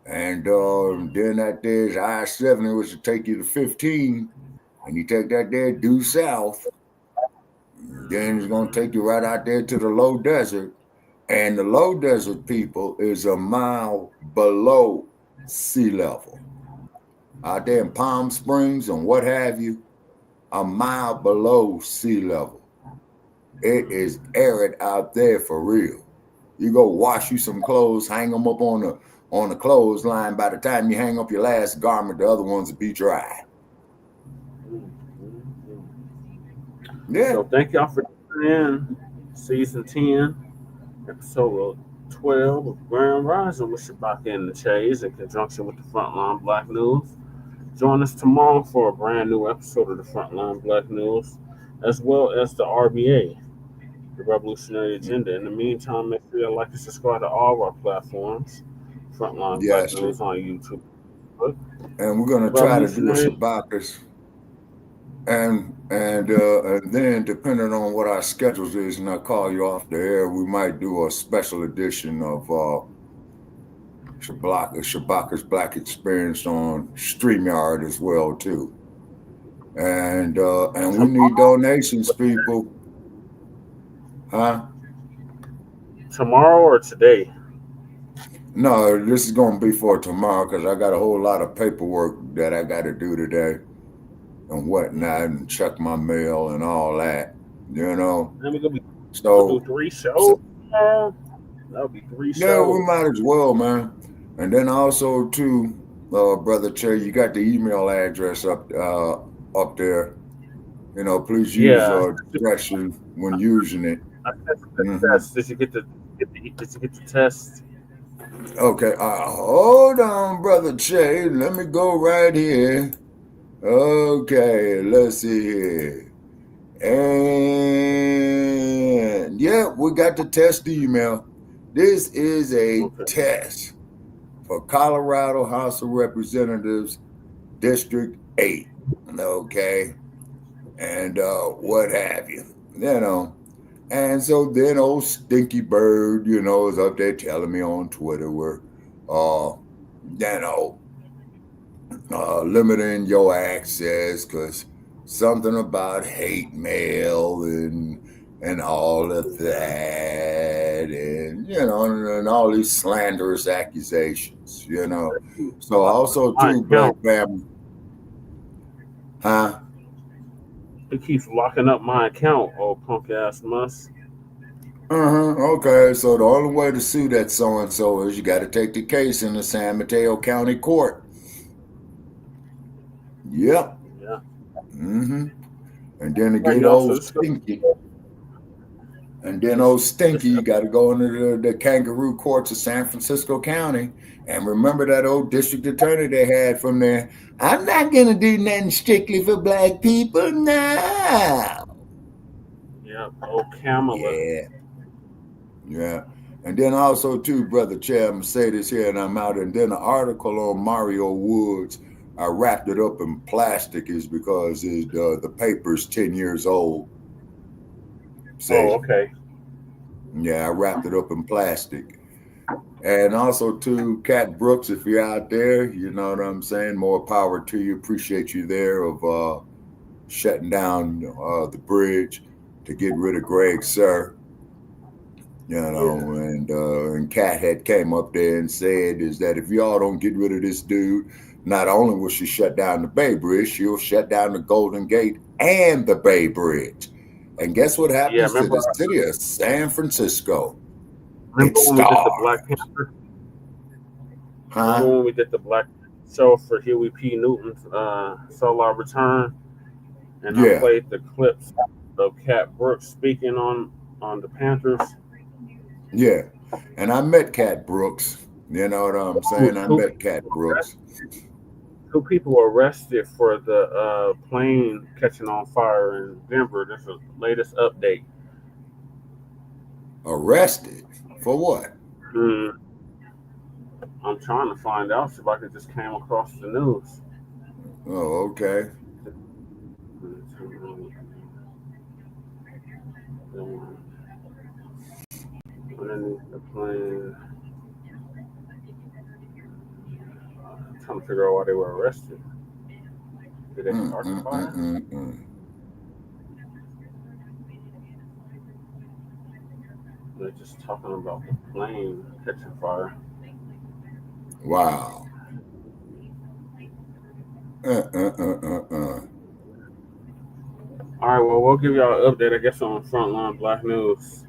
And then that there's I-70, which will take you to 15. And you take that there due south. Then it's going to take you right out there to the low desert. And the low desert, people, is a mile below sea level. Out there in Palm Springs and what have you, a mile below sea level. It is arid out there for real. You go wash you some clothes, hang them up on the clothesline. By the time you hang up your last garment, the other ones will be dry. Yeah. So thank y'all for tuning in. Season 10, episode 12 of Grand Rising with Shabaka and the Chase in conjunction with the Frontline Black News. Join us tomorrow for a brand new episode of the Frontline Black News, as well as the RBA, the Revolutionary Agenda. In the meantime, make sure you like and subscribe to all of our platforms. Frontline Black News on YouTube. And we're gonna try to do a Shabakas. And then depending on what our schedules is, and I call you off the air, we might do a special edition of Shabaka's Black Experience on StreamYard as well too. And we need donations, people. Huh? Tomorrow or today? No, this is gonna be for tomorrow because I got a whole lot of paperwork that I got to do today and whatnot, and check my mail and all that. You know. So 3 shows. That would be 3 shows. Yeah, we might as well, man. And then also too, Brother Che, you got the email address up there. You know, please use discretion when using it. Did you get the test? Okay, hold on, Brother Che. Let me go right here. Okay, let's see here. And yeah, we got the test email. This is a test for Colorado House of Representatives, District 8. Okay. And what have you. You know. And so then old Stinky Bird, you know, is up there telling me on Twitter where, you know, limiting your access because something about hate mail and all of that, and you know, and all these slanderous accusations, you know. So also too, Black family, huh? It keeps locking up my account, old punk ass Musk. Okay, so the only way to sue that so and so is you got to take the case in the San Mateo County Court. Yep. Yeah. And then to get old Stinky. And then old Stinky, you got to go into the kangaroo courts of San Francisco County. And remember that old district attorney they had from there. I'm not going to do nothing strictly for black people now. Yeah, old Kamala. Yeah. And then also too, Brother Chad, I'm going to say this here and I'm out. And then an article on Mario Woods, I wrapped it up in plastic is because the paper's 10 years old. Oh, okay. Yeah, I wrapped it up in plastic. And also to Cat Brooks, if you're out there, you know what I'm saying? More power to you. Appreciate you there of shutting down the bridge to get rid of Greg Sir. You know, and Cat had came up there and said is that if y'all don't get rid of this dude, not only will she shut down the Bay Bridge, she'll shut down the Golden Gate and the Bay Bridge. And guess what happens to the city of San Francisco? Remember when we did the Black Panther? Remember when we did the Black show for Huey P. Newton's Solar Return? And I played the clips of Cat Brooks speaking on the Panthers. Yeah. And I met Cat Brooks. You know what I'm saying? I met Cat Brooks. 2 people were arrested for the plane catching on fire in Denver. That's the latest update. Arrested? For what? I'm trying to find out if I could just came across the news. Oh, okay. Underneath the plane. I'm trying to figure out why they were arrested. Did they start the fire? They're just talking about the plane catching fire. Wow. All right, well, we'll give y'all an update, I guess, on Frontline Black News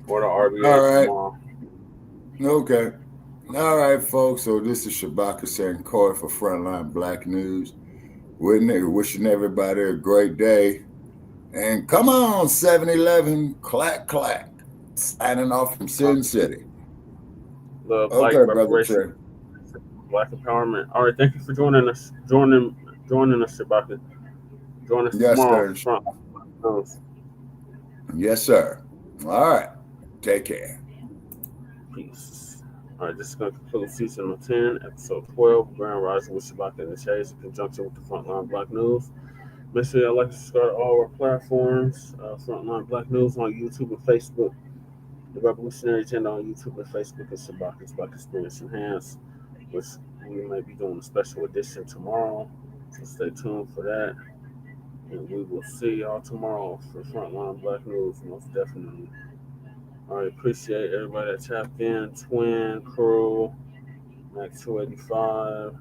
or the RBA All right. tomorrow. Okay. All right, folks. So this is Shabaka saying call for Frontline Black News. Wishing everybody a great day. And come on, 7-Eleven, clack, clack. Signing off from Sin City. The Black Okay, Brother Reparation, Trey. Black Empowerment. All right, thank you for joining us. Joining us, Shabaka. Join us Yes, tomorrow. sir. Yes, sir. All right. Take care. Peace. All right, this is going to conclude season 10, episode 12, Grand Rising with Shabaka and the Chase in conjunction with the Frontline Black News. Make sure y'all like to subscribe to all our platforms, Frontline Black News on YouTube and Facebook. The Revolutionary Agenda on YouTube and Facebook is Shabaka's Black Experience Enhanced, which we might be doing a special edition tomorrow. So stay tuned for that. And we will see y'all tomorrow for Frontline Black News, most definitely. All right, appreciate everybody that tapped in. Twin, Crew, Max 285,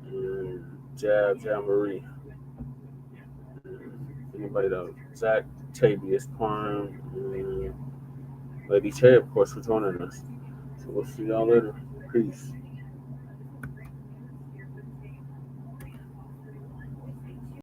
and Jab Marie. Anybody that Zach, Tavius Prime, and Lady Tay, of course, for joining us. So we'll see y'all later. Peace.